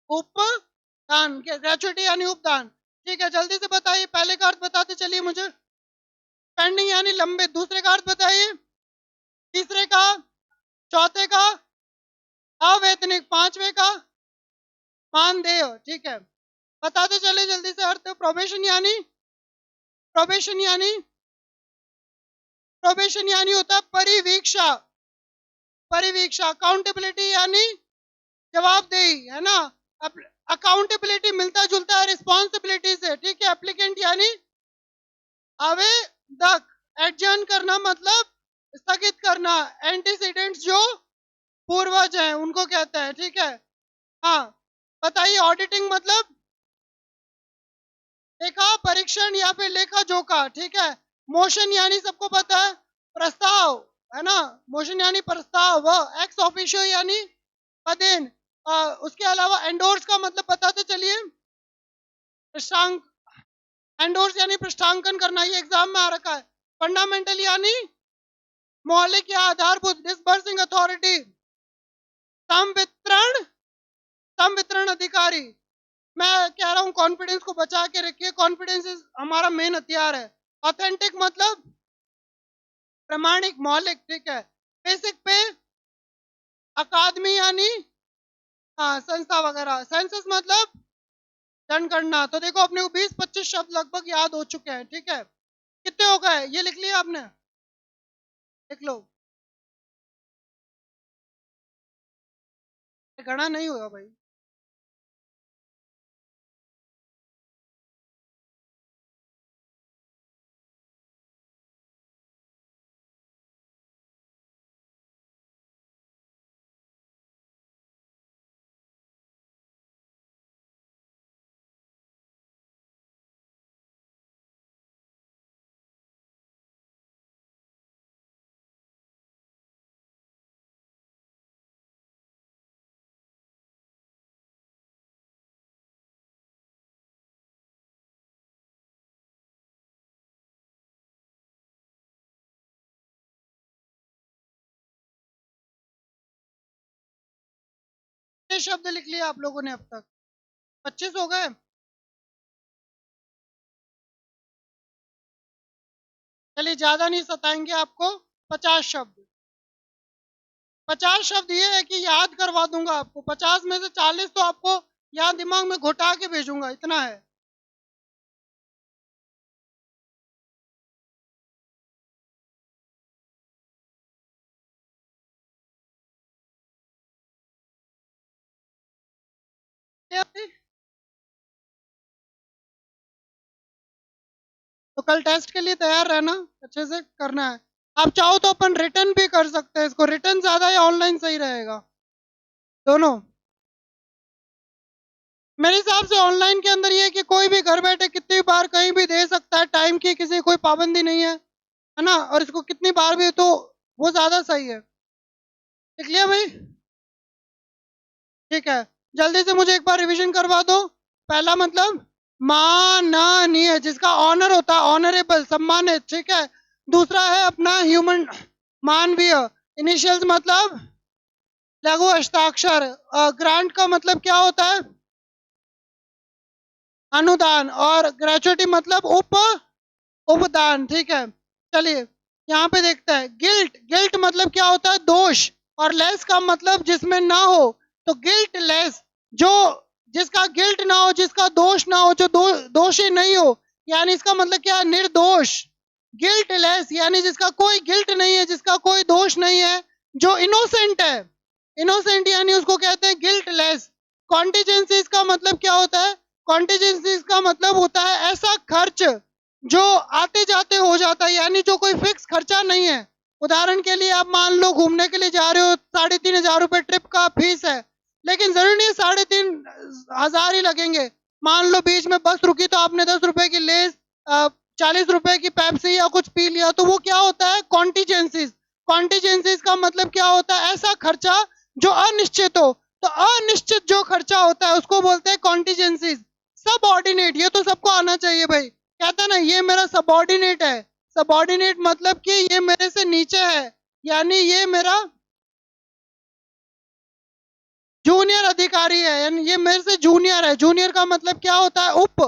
उपदान, ग्रेचुइटी यानी उपदान। ठीक है, जल्दी से बताइए, पहले का अर्थ बताते चलिए मुझे। पेंडिंग यानी लंबे। दूसरे का अर्थ बताइए, तीसरे का, चौथे का अवैतनिक, पांचवे का मानदेय, ठीक है। बताते चले जल्दी से अर्थ। प्रोबेशन यानी, प्रोबेशन यानी, प्रोबेशन यानी होता है परिवीक्षा, परिवीक्षा। अकाउंटेबिलिटी यानी जवाबदेही, है ना। अकाउंटेबिलिटी मिलता जुलता है रिस्पॉन्सिबिलिटी से, ठीक है। एप्लीकेंट यानी आवेदक, एडजर्न करना मतलब स्थगित करना। एंटीसीडेंट्स जो पूर्वज हैं उनको कहते हैं, ठीक है। हाँ, बताइए ऑडिटिंग मतलब लेखा परीक्षण या फिर लेखा जोखा, ठीक है। मोशन यानी सबको पता है प्रस्ताव, है ना। मोशन यानी प्रस्ताव। एक्स ऑफिशियो यानी अधीन। उसके अलावा एंडोर्स का मतलब बताते चलिए, पृष्ठांक, एंडोर्स यानी पृष्ठांकन करना, ये एग्जाम में आ रखा है। फंडामेंटल यानी मौलिक या आधारभूत। डिसबर्सिंग अथॉरिटी, संवितरण, संवितरण अधिकारी। मैं कह रहा हूं कॉन्फिडेंस को बचा के रखिए, कॉन्फिडेंस हमारा मेन हथियार है। ऑथेंटिक मतलब प्रमाणिक, मौलिक, ठीक है। बेसिक पे, अकादमी यानी हाँ संस्था वगैरह। सेंसस मतलब जनगणना। तो देखो अपने को 20-25 शब्द लगभग याद हो चुके हैं, ठीक है। कितने हो गए ये लिख लिया आपने, लिख लो। गणा नहीं होगा भाई। कितने शब्द लिख लिए आप लोगों ने अब तक? 25 हो गए? चलिए ज्यादा नहीं सताएंगे आपको। 50 शब्द। 50 शब्द ये है कि याद करवा दूंगा आपको। 50 में से 40 तो आपको यहाँ दिमाग में घुटा के भेजूंगा, इतना है। ये अभी- तो कल टेस्ट के लिए तैयार रहना, अच्छे से करना है। आप चाहो तो अपन रिटर्न भी कर सकते हैं इसको। रिटर्न ज्यादा या ऑनलाइन सही रहेगा? दोनों। मेरे हिसाब से ऑनलाइन के अंदर ये है कि कोई भी घर बैठे कितनी बार कहीं भी दे सकता है, टाइम की किसी कोई पाबंदी नहीं है ना। और इसको कितनी बार भी तो वो ज्यादा सही है। लिख लिया भाई? ठीक है। जल्दी से मुझे एक बार रिवीजन करवा दो। पहला मतलब माननीय, जिसका ऑनर होता है, ऑनरेबल, सम्मानित, ठीक है। दूसरा है अपना ह्यूमन, मानवीय। इनिशियल्स मतलब लघु हस्ताक्षर। ग्रांट का मतलब क्या होता है? अनुदान। और ग्रेचुइटी मतलब उपदान, ठीक है। चलिए यहाँ पे देखते हैं। गिल्ट, गिल्ट मतलब क्या होता है? दोष। और लेस का मतलब जिसमें ना हो, तो गिल्ट लेस, जो जिसका गिल्ट ना हो, जिसका दोष ना हो, जो दोषी नहीं हो, यानी इसका मतलब क्या है? निर्दोष। गिल्ट लेस यानी जिसका कोई गिल्ट नहीं है, जिसका कोई दोष नहीं है, जो इनोसेंट है। इनोसेंट यानी उसको कहते हैं गिल्ट लेस। कॉन्टिजेंसीज का मतलब क्या होता है? कॉन्टिजेंसीज का मतलब होता है ऐसा खर्च जो आते जाते हो जाता है, यानी जो कोई फिक्स खर्चा नहीं है। उदाहरण के लिए आप मान लो घूमने के लिए जा रहे हो, 3,500 रुपए ट्रिप का फीस है, लेकिन जरूरी नहीं 3,500 ही लगेंगे। मान लो बीच में बस रुकी तो आपने 10 रुपए की लेस, 40 रुपए की पेप्सी या कुछ पी लिया, तो वो क्या होता है? कॉन्टिजेंसीज। कॉन्टिजेंसीज का मतलब क्या होता है? ऐसा खर्चा जो अनिश्चित हो। तो अनिश्चित जो खर्चा होता है उसको बोलते हैं कॉन्टिजेंसीज। सब ऑर्डिनेट, ये तो सबको आना चाहिए भाई। कहता है ना, ये मेरा सबऑर्डिनेट है। सबऑर्डिनेट मतलब कि ये मेरे से नीचे है, यानी ये मेरा जूनियर अधिकारी है, यानी ये मेरे से जूनियर है। जूनियर का मतलब क्या होता है? उप।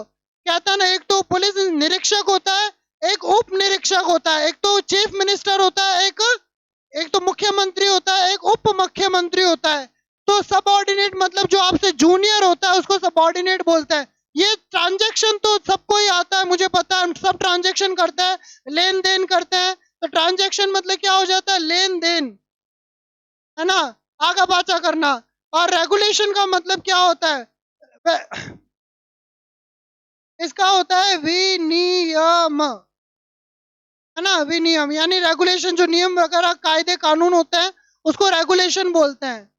कहता है ना, एक तो पुलिस निरीक्षक होता है, एक उप निरीक्षक होता है, एक तो चीफ मिनिस्टर होता है, एक तो मुख्यमंत्री होता है, एक उप मुख्यमंत्री होता है। तो सबऑर्डिनेट मतलब जो आपसे जूनियर होता है उसको सबऑर्डिनेट बोलते हैं। ये ट्रांजैक्शन तो सबको ही आता है, मुझे पता है, सब ट्रांजैक्शन करते हैं, लेन देन करते हैं। तो ट्रांजैक्शन मतलब क्या हो जाता है? लेन देन, है ना, आगा पाछा करना। और रेगुलेशन का मतलब क्या होता है? इसका होता है विनियम, है ना। विनियम यानी रेगुलेशन, जो नियम वगैरह कायदे कानून होते हैं उसको रेगुलेशन बोलते हैं।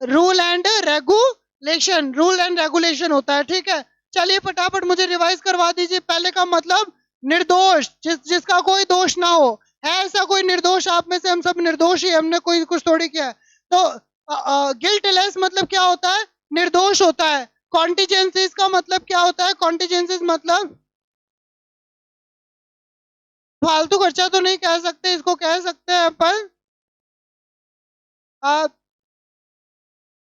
Rule and regulation, rule and regulation होता है, ठीक है। चलिए फटाफट मुझे रिवाइज करवा दीजिए। पहले का मतलब निर्दोष, जिसका कोई दोष ना हो। है ऐसा कोई निर्दोष आप में से? हम सब निर्दोष ही, हमने कोई कुछ थोड़ी किया है। तो गिल्टलेस मतलब क्या होता है? निर्दोष होता है। कॉन्टिजेंसीज का मतलब क्या होता है? कॉन्टिजेंसीज मतलब फालतू खर्चा तो नहीं कह सकते, इसको कह सकते हैं अपन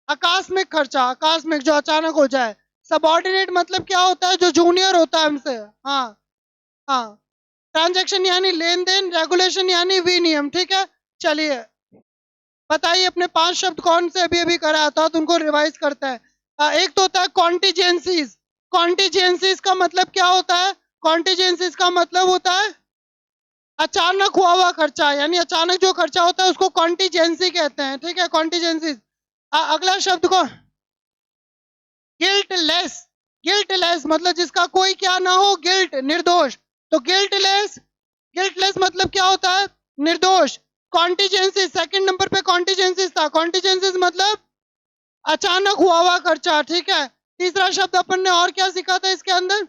आकस्मिक खर्चा। आकस्मिक, जो अचानक हो जाए। सबऑर्डिनेट मतलब क्या होता है? जो जूनियर होता है हमसे। हाँ, हाँ। ट्रांजैक्शन यानी लेन देन, रेगुलेशन यानी विनियम, ठीक है। चलिए बताइए अपने 5 शब्द कौन से अभी अभी करा था, तो उनको रिवाइज करते हैं। एक तो होता है कॉन्टिजेंसीज। कॉन्टिजेंसीज का मतलब क्या होता है? कॉन्टिजेंसीज का मतलब होता है अचानक हुआ हुआ खर्चा, यानी अचानक जो खर्चा होता है उसको कॉन्टीजेंसी कहते हैं, ठीक है, कॉन्टीजेंसी। अगला शब्द को गिल्टलेस। गिल्टलेस मतलब जिसका कोई क्या ना हो, गिल्ट, निर्दोष। तो गिल्टलेस, गिल्टलेस मतलब क्या होता है, निर्दोष। कॉन्टीजेंसी, सेकंड नंबर पे कॉन्टीजेंसीज था। कॉन्टीजेंसीज मतलब अचानक हुआ हुआ खर्चा, ठीक है। तीसरा शब्द अपन ने और क्या सीखा था इसके अंदर,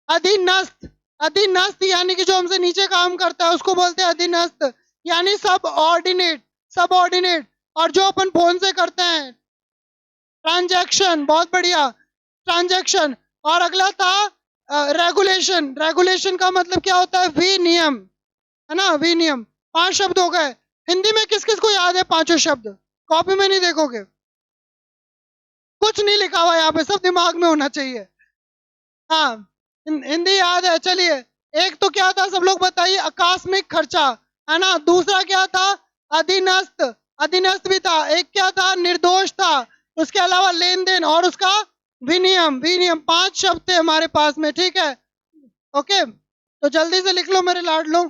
अधीनस्थ। अधीनस्थ यानी कि जो हमसे नीचे काम करता है उसको बोलते हैं अधीनस्थ, यानी सब ऑर्डिनेट, सब ऑर्डिनेट। और जो अपन फोन से करते हैं, ट्रांजैक्शन, बहुत बढ़िया, ट्रांजैक्शन। और अगला था रेगुलेशन। रेगुलेशन का मतलब क्या होता है, विनियम, है ना, विनियम। 5 शब्द हो गए। हिंदी में किस किस को याद है पांचों शब्द? कॉपी में नहीं देखोगे, कुछ नहीं लिखा हुआ यहाँ पे, सब दिमाग में होना चाहिए। हाँ, हिंदी याद है, चलिए। एक तो क्या था, सब लोग बताइए, आकस्मिक खर्चा, है ना। दूसरा क्या था, अधीनस्थ, अधीनस्थ भी था। एक क्या था, निर्दोष था। उसके अलावा लेन देन, और उसका विनियम, विनियम। 5 शब्द थे हमारे पास में, ठीक है। ओके, तो जल्दी से लिख लो मेरे लाडलो।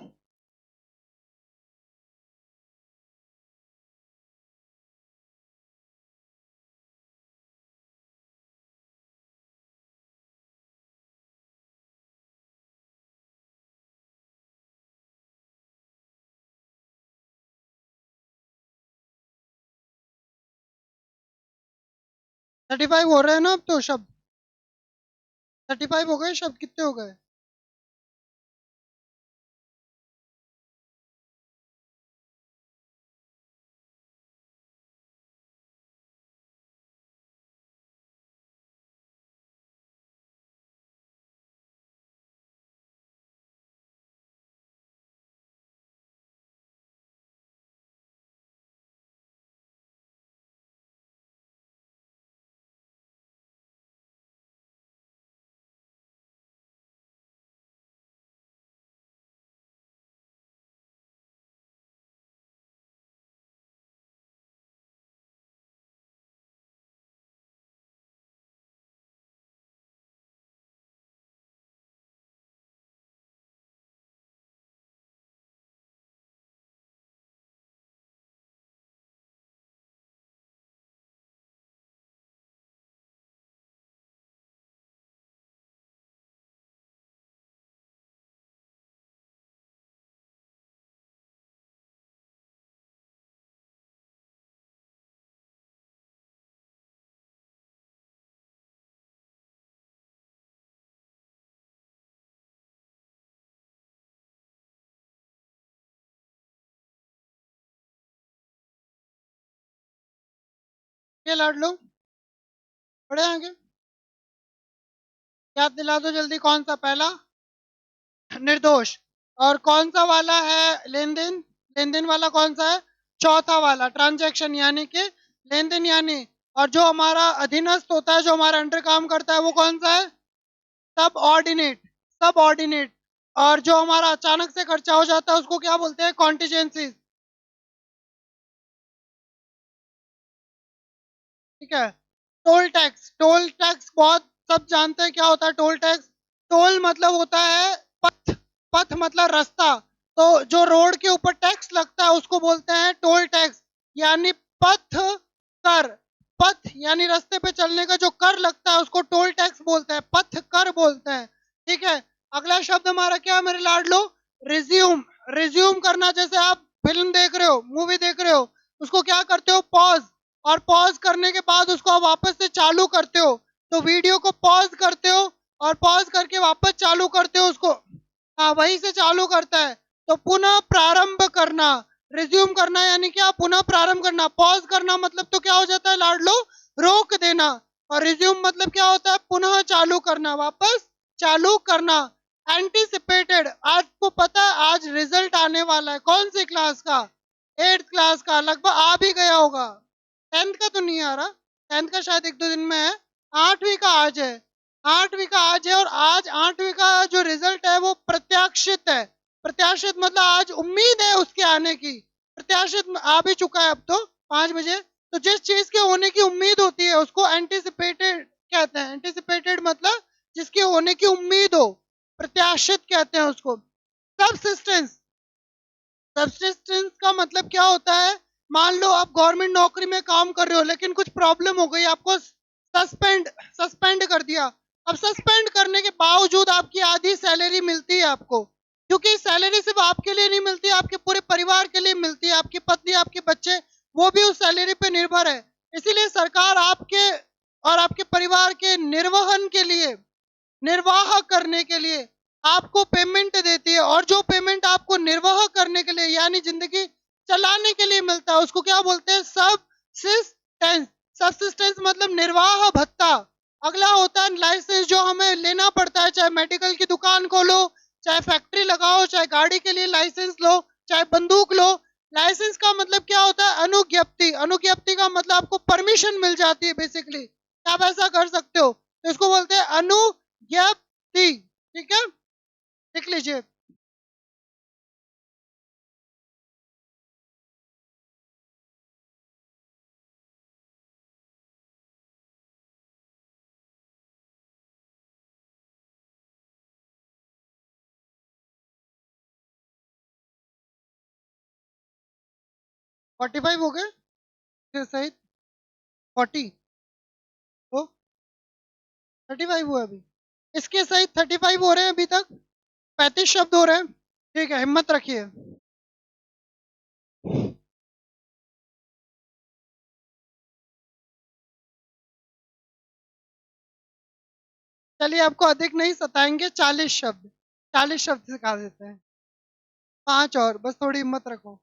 थर्टी फाइव हो रहे हैं ना अब तो शब्द? 35 हो गए शब्द, कितने हो गए? ये लाडलो, पढ़े आगे, याद दिला दो जल्दी, कौन सा पहला? निर्दोष। और कौन सा वाला है, लेन देन? लेन देन वाला कौन सा है? चौथा वाला, ट्रांजैक्शन, यानी कि लेन देन, यानी। और जो हमारा अधीनस्थ होता है, जो हमारे अंडर काम करता है, वो कौन सा है? सब ऑर्डिनेट, सब ऑर्डिनेट। और जो हमारा अचानक से खर्चा हो जाता है उसको क्या बोलते हैं, कॉन्टीजेंसी, ठीक है। टोल टैक्स, टोल टैक्स बहुत सब जानते हैं क्या होता है टोल टैक्स। टोल मतलब होता है पथ, पथ मतलब रास्ता। तो जो रोड के ऊपर टैक्स लगता है उसको बोलते हैं टोल टैक्स, यानी पथ कर। पथ यानी रास्ते पे चलने का जो कर लगता है उसको टोल टैक्स बोलते हैं, पथ कर बोलते हैं, ठीक है। अगला शब्द हमारा क्या है मेरे लाडलो, रिज्यूम। रिज्यूम करना, जैसे आप फिल्म देख रहे हो, मूवी देख रहे हो, उसको क्या करते हो, पॉज। और पॉज करने के बाद उसको आप वापस से चालू करते हो, तो वीडियो को पॉज करते हो और पॉज करके वापस चालू करते हो उसको, हाँ, वहीं से चालू करता है। तो पुनः प्रारंभ करना, रिज्यूम करना यानी क्या, पुनः प्रारंभ करना। पॉज करना मतलब तो क्या हो जाता है लाडलो, रोक देना। और रिज्यूम मतलब क्या होता है, पुनः चालू करना, वापस चालू करना। एंटीसिपेटेड, आपको पता है आज रिजल्ट आने वाला है, कौन सी क्लास का? 8th क्लास का, लगभग आ भी गया होगा। 10th का तो नहीं आ रहा, 10th का शायद 1-2 दिन में है। 8वीं का आज है, 8वीं का आज है। और आज 8वीं का जो रिजल्ट है वो प्रत्याशित है। प्रत्याशित मतलब आज उम्मीद है उसके आने की। प्रत्याशित आ भी चुका है अब तो 5 बजे। तो जिस चीज के होने की उम्मीद होती है उसको एंटिसिपेटेड कहते हैं। एंटिसिपेटेड मतलब जिसके होने की उम्मीद हो, प्रत्याशित कहते हैं उसको। सबसिस्टेंस। सबसिस्टेंस का मतलब क्या होता है? मान लो आप गवर्नमेंट नौकरी में काम कर रहे हो, लेकिन कुछ प्रॉब्लम हो गई, आपको सस्पेंड सस्पेंड कर दिया। अब सस्पेंड करने के बावजूद आपकी आधी सैलरी मिलती है आपको, क्योंकि सैलरी सिर्फ आपके लिए नहीं मिलती, आपके पूरे परिवार के लिए मिलती है। आपकी पत्नी, आपके बच्चे, वो भी उस सैलरी पे निर्भर है। इसीलिए सरकार आपके और आपके परिवार के निर्वहन के लिए, निर्वाह करने के लिए आपको पेमेंट देती है। और जो पेमेंट आपको निर्वाह करने के लिए, यानी जिंदगी चलाने के लिए मिलता है, उसको क्या बोलते हैं? सबसिस्टेंस। सबसिस्टेंस मतलब निर्वाह भत्ता। अगला होता है लाइसेंस, जो हमें लेना पड़ता है, चाहे मेडिकल की दुकान खोलो, चाहे फैक्ट्री लगाओ, चाहे गाड़ी के लिए लाइसेंस लो, चाहे बंदूक लो। लाइसेंस का मतलब क्या होता है? अनुज्ञप्ति। अनुज्ञप्ति का मतलब आपको परमिशन मिल जाती है बेसिकली, आप ऐसा कर सकते हो, तो इसको बोलते हैं अनुज्ञप्ति। ठीक है, लिख लीजिए। 45 हो गए फिर सहित 40 तो 35 हुआ अभी, इसके सहित 35 हो रहे हैं अभी तक, 35 शब्द हो रहे हैं। ठीक है, हिम्मत रखिए। चलिए, आपको अधिक नहीं सताएंगे, 40 शब्द, 40 शब्द सिखा देते हैं। 5 और, बस थोड़ी हिम्मत रखो।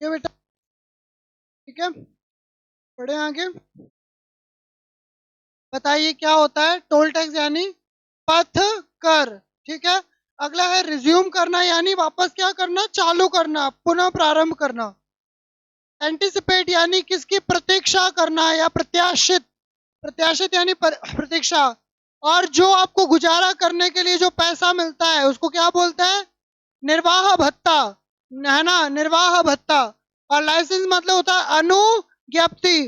ये बेटा, ठीक है, बढ़े आगे। बताइए क्या होता है टोल टैक्स? यानी पथ कर। ठीक है, अगला है रिज्यूम करना, यानी वापस क्या करना? चालू करना, पुनः प्रारंभ करना। एंटिसिपेट यानी किसकी प्रतीक्षा करना या प्रत्याशित। प्रत्याशित यानी प्रतीक्षा। और जो आपको गुजारा करने के लिए जो पैसा मिलता है, उसको क्या बोलते हैं? निर्वाह भत्ता, है ना, निर्वाह भत्ता। और लाइसेंस मतलब होता है अनुज्ञप्ति।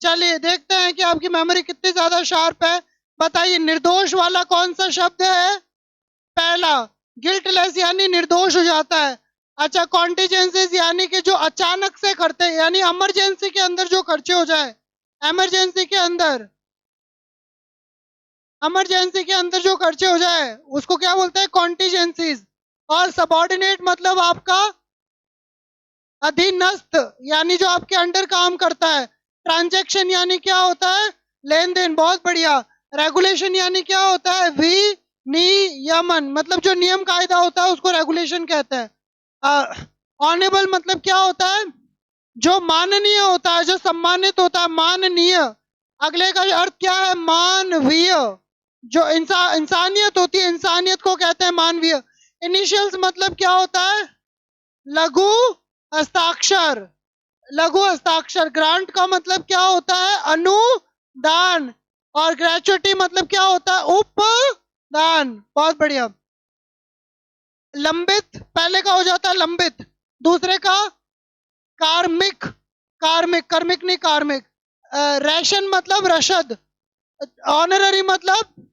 चलिए देखते हैं कि आपकी मेमोरी कितनी ज्यादा शार्प है। बताइए, निर्दोष वाला कौन सा शब्द है? पहला। गिल्टलेस यानी निर्दोष हो जाता है। अच्छा, कॉन्टीजेंसीज यानी कि जो अचानक से करते हैं, यानी इमरजेंसी के अंदर जो खर्चे हो जाए, इमरजेंसी के अंदर, इमरजेंसी के अंदर जो खर्चे हो जाए, उसको क्या बोलते हैं? कॉन्टीजेंसीज। और सबॉर्डिनेट मतलब आपका अधीनस्थ, यानी जो आपके अंडर काम करता है। ट्रांजैक्शन यानी क्या होता है? लेन देन। बहुत बढ़िया। रेगुलेशन यानी क्या होता है? विनियमन, मतलब जो नियम कायदा होता है उसको रेगुलेशन कहते हैं। ऑनेबल मतलब क्या होता है? जो माननीय होता है, जो सम्मानित होता है, माननीय। अगले का अर्थ क्या है? मानवीय। जो इंसानियत होती है, इंसानियत को कहते हैं मानवीय। इनिशियल्स मतलब क्या होता है? लघु हस्ताक्षर। लघु हस्ताक्षर। ग्रांट का मतलब क्या होता है? अनुदान। और ग्रेचुइटी मतलब क्या होता है? उपदान। बहुत बढ़िया। लंबित पहले का हो जाता है लंबित, दूसरे का कार्मिक। कार्मिक, कर्मिक नहीं, कार्मिक। रेशन मतलब रशद। ऑनररी मतलब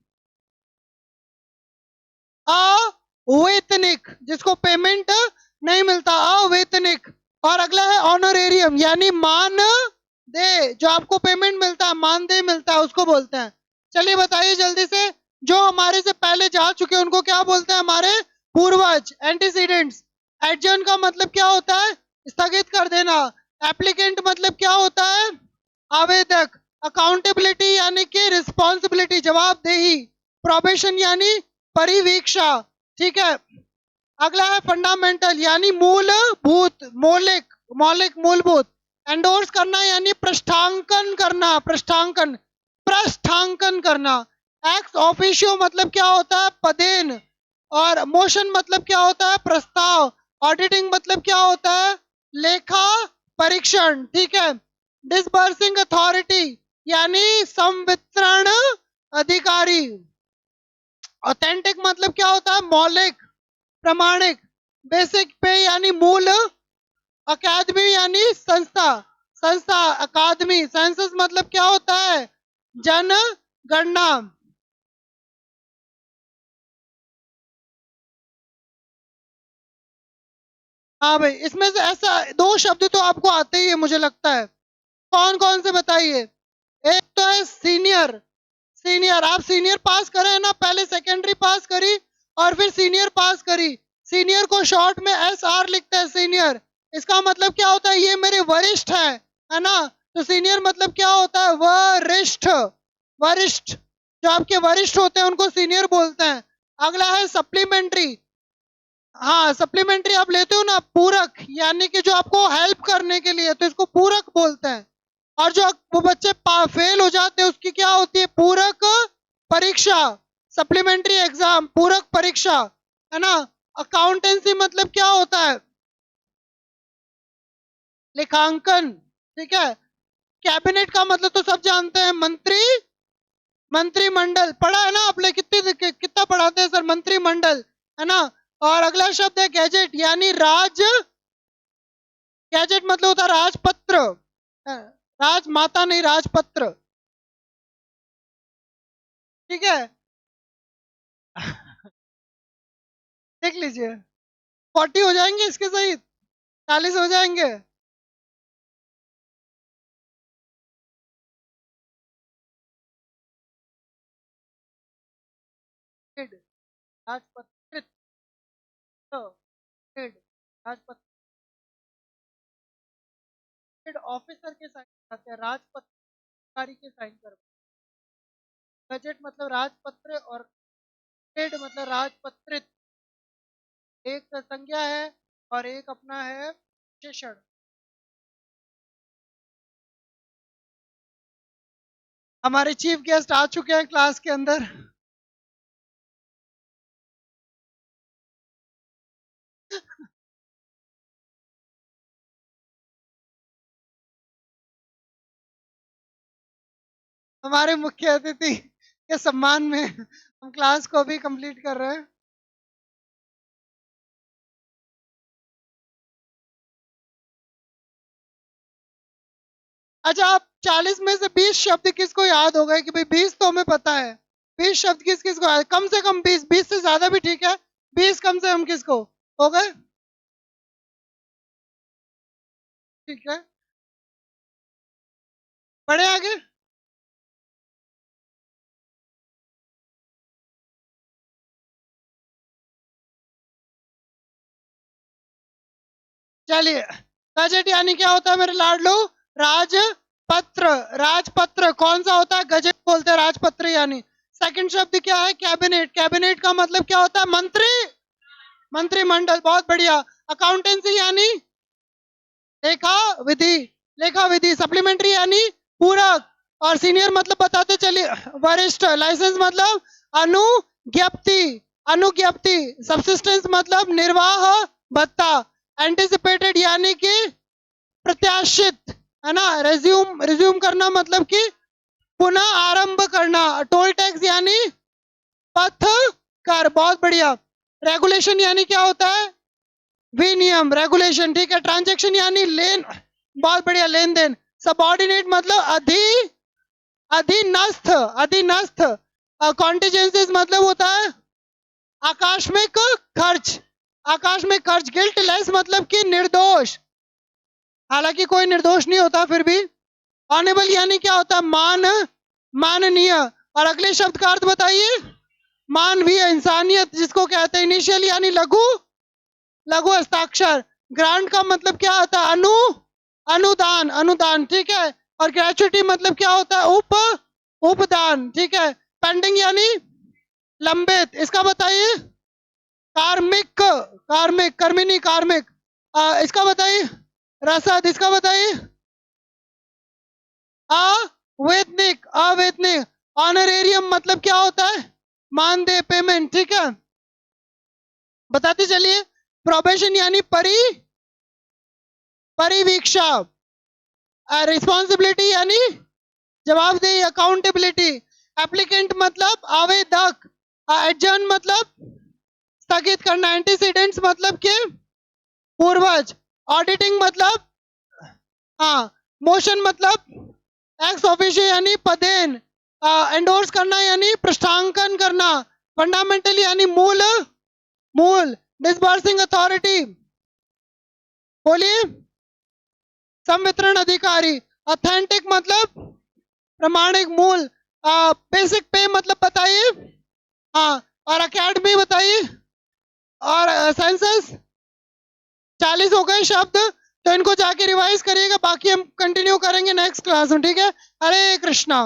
अवेतनिक, जिसको पेमेंट नहीं मिलता, अवेतनिक। और अगला है ऑनरेरियम, यानी मान दे, जो आपको पेमेंट मिलता है, मानदेय मिलता है, उसको बोलते हैं। चलिए बताइए जल्दी से, जो हमारे से पहले जा चुके हैं उनको क्या बोलते हैं? हमारे पूर्वज, एंटीसीडेंट्स। एडजर्न का मतलब क्या होता है? स्थगित कर देना। एप्लीकेंट मतलब क्या होता है? आवेदक। अकाउंटेबिलिटी यानी कि रिस्पॉन्सिबिलिटी, जवाबदेही। प्रोबेशन यानी परिवीक्षा। ठीक है। अगला है फंडामेंटल यानी मूलभूत, मौलिक, मौलिक, मूलभूत। एंडोर्स करना यानी पृष्ठांकन करना, पृष्ठांकन, पृष्ठांकन करना। एक्स ऑफिशियो मतलब क्या होता है? पदेन। और मोशन मतलब क्या होता है? प्रस्ताव। ऑडिटिंग मतलब क्या होता है? लेखा परीक्षण। ठीक है। डिसबर्सिंग अथॉरिटी यानी संवितरण अधिकारी। ऑथेंटिक मतलब क्या होता है? मौलिक, प्रमाणिक। बेसिक पे यानी मूल। अकादमी यानी संस्था, संस्था, अकादमी। सेंसस मतलब क्या होता है? जनगणना। हाँ भाई, इसमें से ऐसा दो शब्द तो आपको आते ही है मुझे लगता है। कौन कौन से बताइए? एक तो है सीनियर। सीनियर, आप सीनियर पास करे हैं ना? पहले सेकेंडरी पास करी और फिर सीनियर पास करी। सीनियर को शॉर्ट में SR लिखते हैं, सीनियर। इसका मतलब क्या होता है? ये मेरे वरिष्ठ है ना? तो सीनियर मतलब क्या होता है? वरिष्ठ, वरिष्ठ। जो आपके वरिष्ठ होते हैं उनको सीनियर बोलते हैं। अगला है सप्लीमेंट्री। हाँ, सप्लीमेंट्री आप लेते हो ना, पूरक, यानी कि जो आपको हेल्प करने के लिए, तो इसको पूरक बोलते हैं। और जो वो बच्चे फेल हो जाते हैं उसकी क्या होती है? पूरक परीक्षा, सप्लीमेंट्री एग्जाम, पूरक परीक्षा, है ना? अकाउंटेंसी मतलब क्या होता है? लेखांकन। ठीक है। कैबिनेट का मतलब तो सब जानते हैं, मंत्री, मंत्रिमंडल। पढ़ा है ना आपने? कितना पढ़ाते हैं सर? मंत्रिमंडल, है ना? और अगला शब्द है गैजेट यानी राज। गैजेट मतलब होता है राजपत्र। राजमाता नहीं, राजपत्र। ठीक है। देख लीजिए, 40 हो जाएंगे इसके सहित, 40 हो जाएंगे। हेड, राजपत्रित। हेड, राजपत्रित। हेड ऑफिसर के साइन कराते हैं, राजपत्राधिकारी के साइन कर। बजट मतलब राजपत्र और हेड मतलब राजपत्रित। एक संज्ञा है और एक अपना है विशेषण। हमारे चीफ गेस्ट आ चुके हैं क्लास के अंदर। हमारे मुख्य अतिथि के सम्मान में हम क्लास को भी कंप्लीट कर रहे हैं। अच्छा, आप 40 में से 20 शब्द किसको याद हो गए? कि भाई 20 तो हमें पता है। 20 शब्द किस किस को याद? कम से कम 20, 20 से ज्यादा भी ठीक है। 20 कम से कम किसको हो गए? ठीक है, बढ़े आगे। चलिए, गजट यानी क्या होता है मेरे लाडलो? राजपत्र। राजपत्र कौन सा होता है? गजट बोलते हैं राजपत्र यानी। सेकंड शब्द क्या है? कैबिनेट। कैबिनेट का मतलब क्या होता है? मंत्री, मंत्रिमंडल। बहुत बढ़िया। अकाउंटेंसी यानी लेखा विधि, लेखा विधि। सप्लीमेंट्री यानी पूरक। और सीनियर मतलब बताते चलिए, वरिष्ठ। लाइसेंस मतलब अनुज्ञप्ति, अनुज्ञप्ति। सब्सिस्टेंस मतलब निर्वाह भत्ता। एंटिसिपेटेड यानी कि प्रत्याशित, है ना? रिज्यूम, रिज्यूम करना मतलब कि पुनः आरंभ करना। टोल टैक्स यानी पथ कर। बहुत बढ़िया। रेगुलेशन यानी क्या होता है? विनियम, रेगुलेशन। ठीक है। ट्रांजैक्शन यानी लेन, बहुत बढ़िया, लेन देन। सबऑर्डिनेट मतलब अधीनस्थ, अधीनस्थ। कॉन्टिजेंसीज मतलब होता है आकस्मिक खर्च, आकस्मिक खर्च। गिल्टलेस मतलब कि निर्दोष, हालांकि कोई निर्दोष नहीं होता फिर भी। ऑनेबल यानी क्या होता है? माननीय। और अगले शब्द का अर्थ बताइए। मानवीय इंसानियत जिसको कहते हैं इनिशियल यानी लघु लघु हस्ताक्षर। ग्रांट का मतलब क्या होता है? अनुदान अनुदान, ठीक है। और ग्रेचुइटी मतलब क्या होता है? उपदान, ठीक है। पेंडिंग यानी लंबित, इसका बताइए। कार्मिक कार्मिक, कर्मिनी कार्मिक, इसका बताइए। रसद, इसका बताइए। अवैतनिक अवैतनिक। ऑनरेरियम मतलब क्या होता है? मानदेय, पेमेंट, ठीक है। बताते चलिए। प्रोबेशन यानी परिवीक्षा। रिस्पॉन्सिबिलिटी यानी जवाबदेही, अकाउंटेबिलिटी। एप्लीकेंट मतलब आवेदक। एडजर्न मतलब स्थगित करना। एंटीसीडेंट्स मतलब के पूर्वज। ऑडिटिंग मतलब हाँ। मोशन मतलब एक्स ऑफिशियो यानी पदेन। एंडोर्स करना यानी पृष्ठांकन करना। फंडामेंटल यानी मूल मूल। डिसबर्सिंग अथॉरिटी, बोलिए। संवितरण अधिकारी। ऑथेंटिक मतलब प्रमाणिक, मूल। बेसिक पे मतलब बताइए। हाँ। और अकेडमी बताइए। और सेंसस। 40 हो गए शब्द, तो इनको जाके रिवाइज करिएगा, बाकी हम कंटिन्यू करेंगे नेक्स्ट क्लास में, ठीक है। हरे कृष्णा।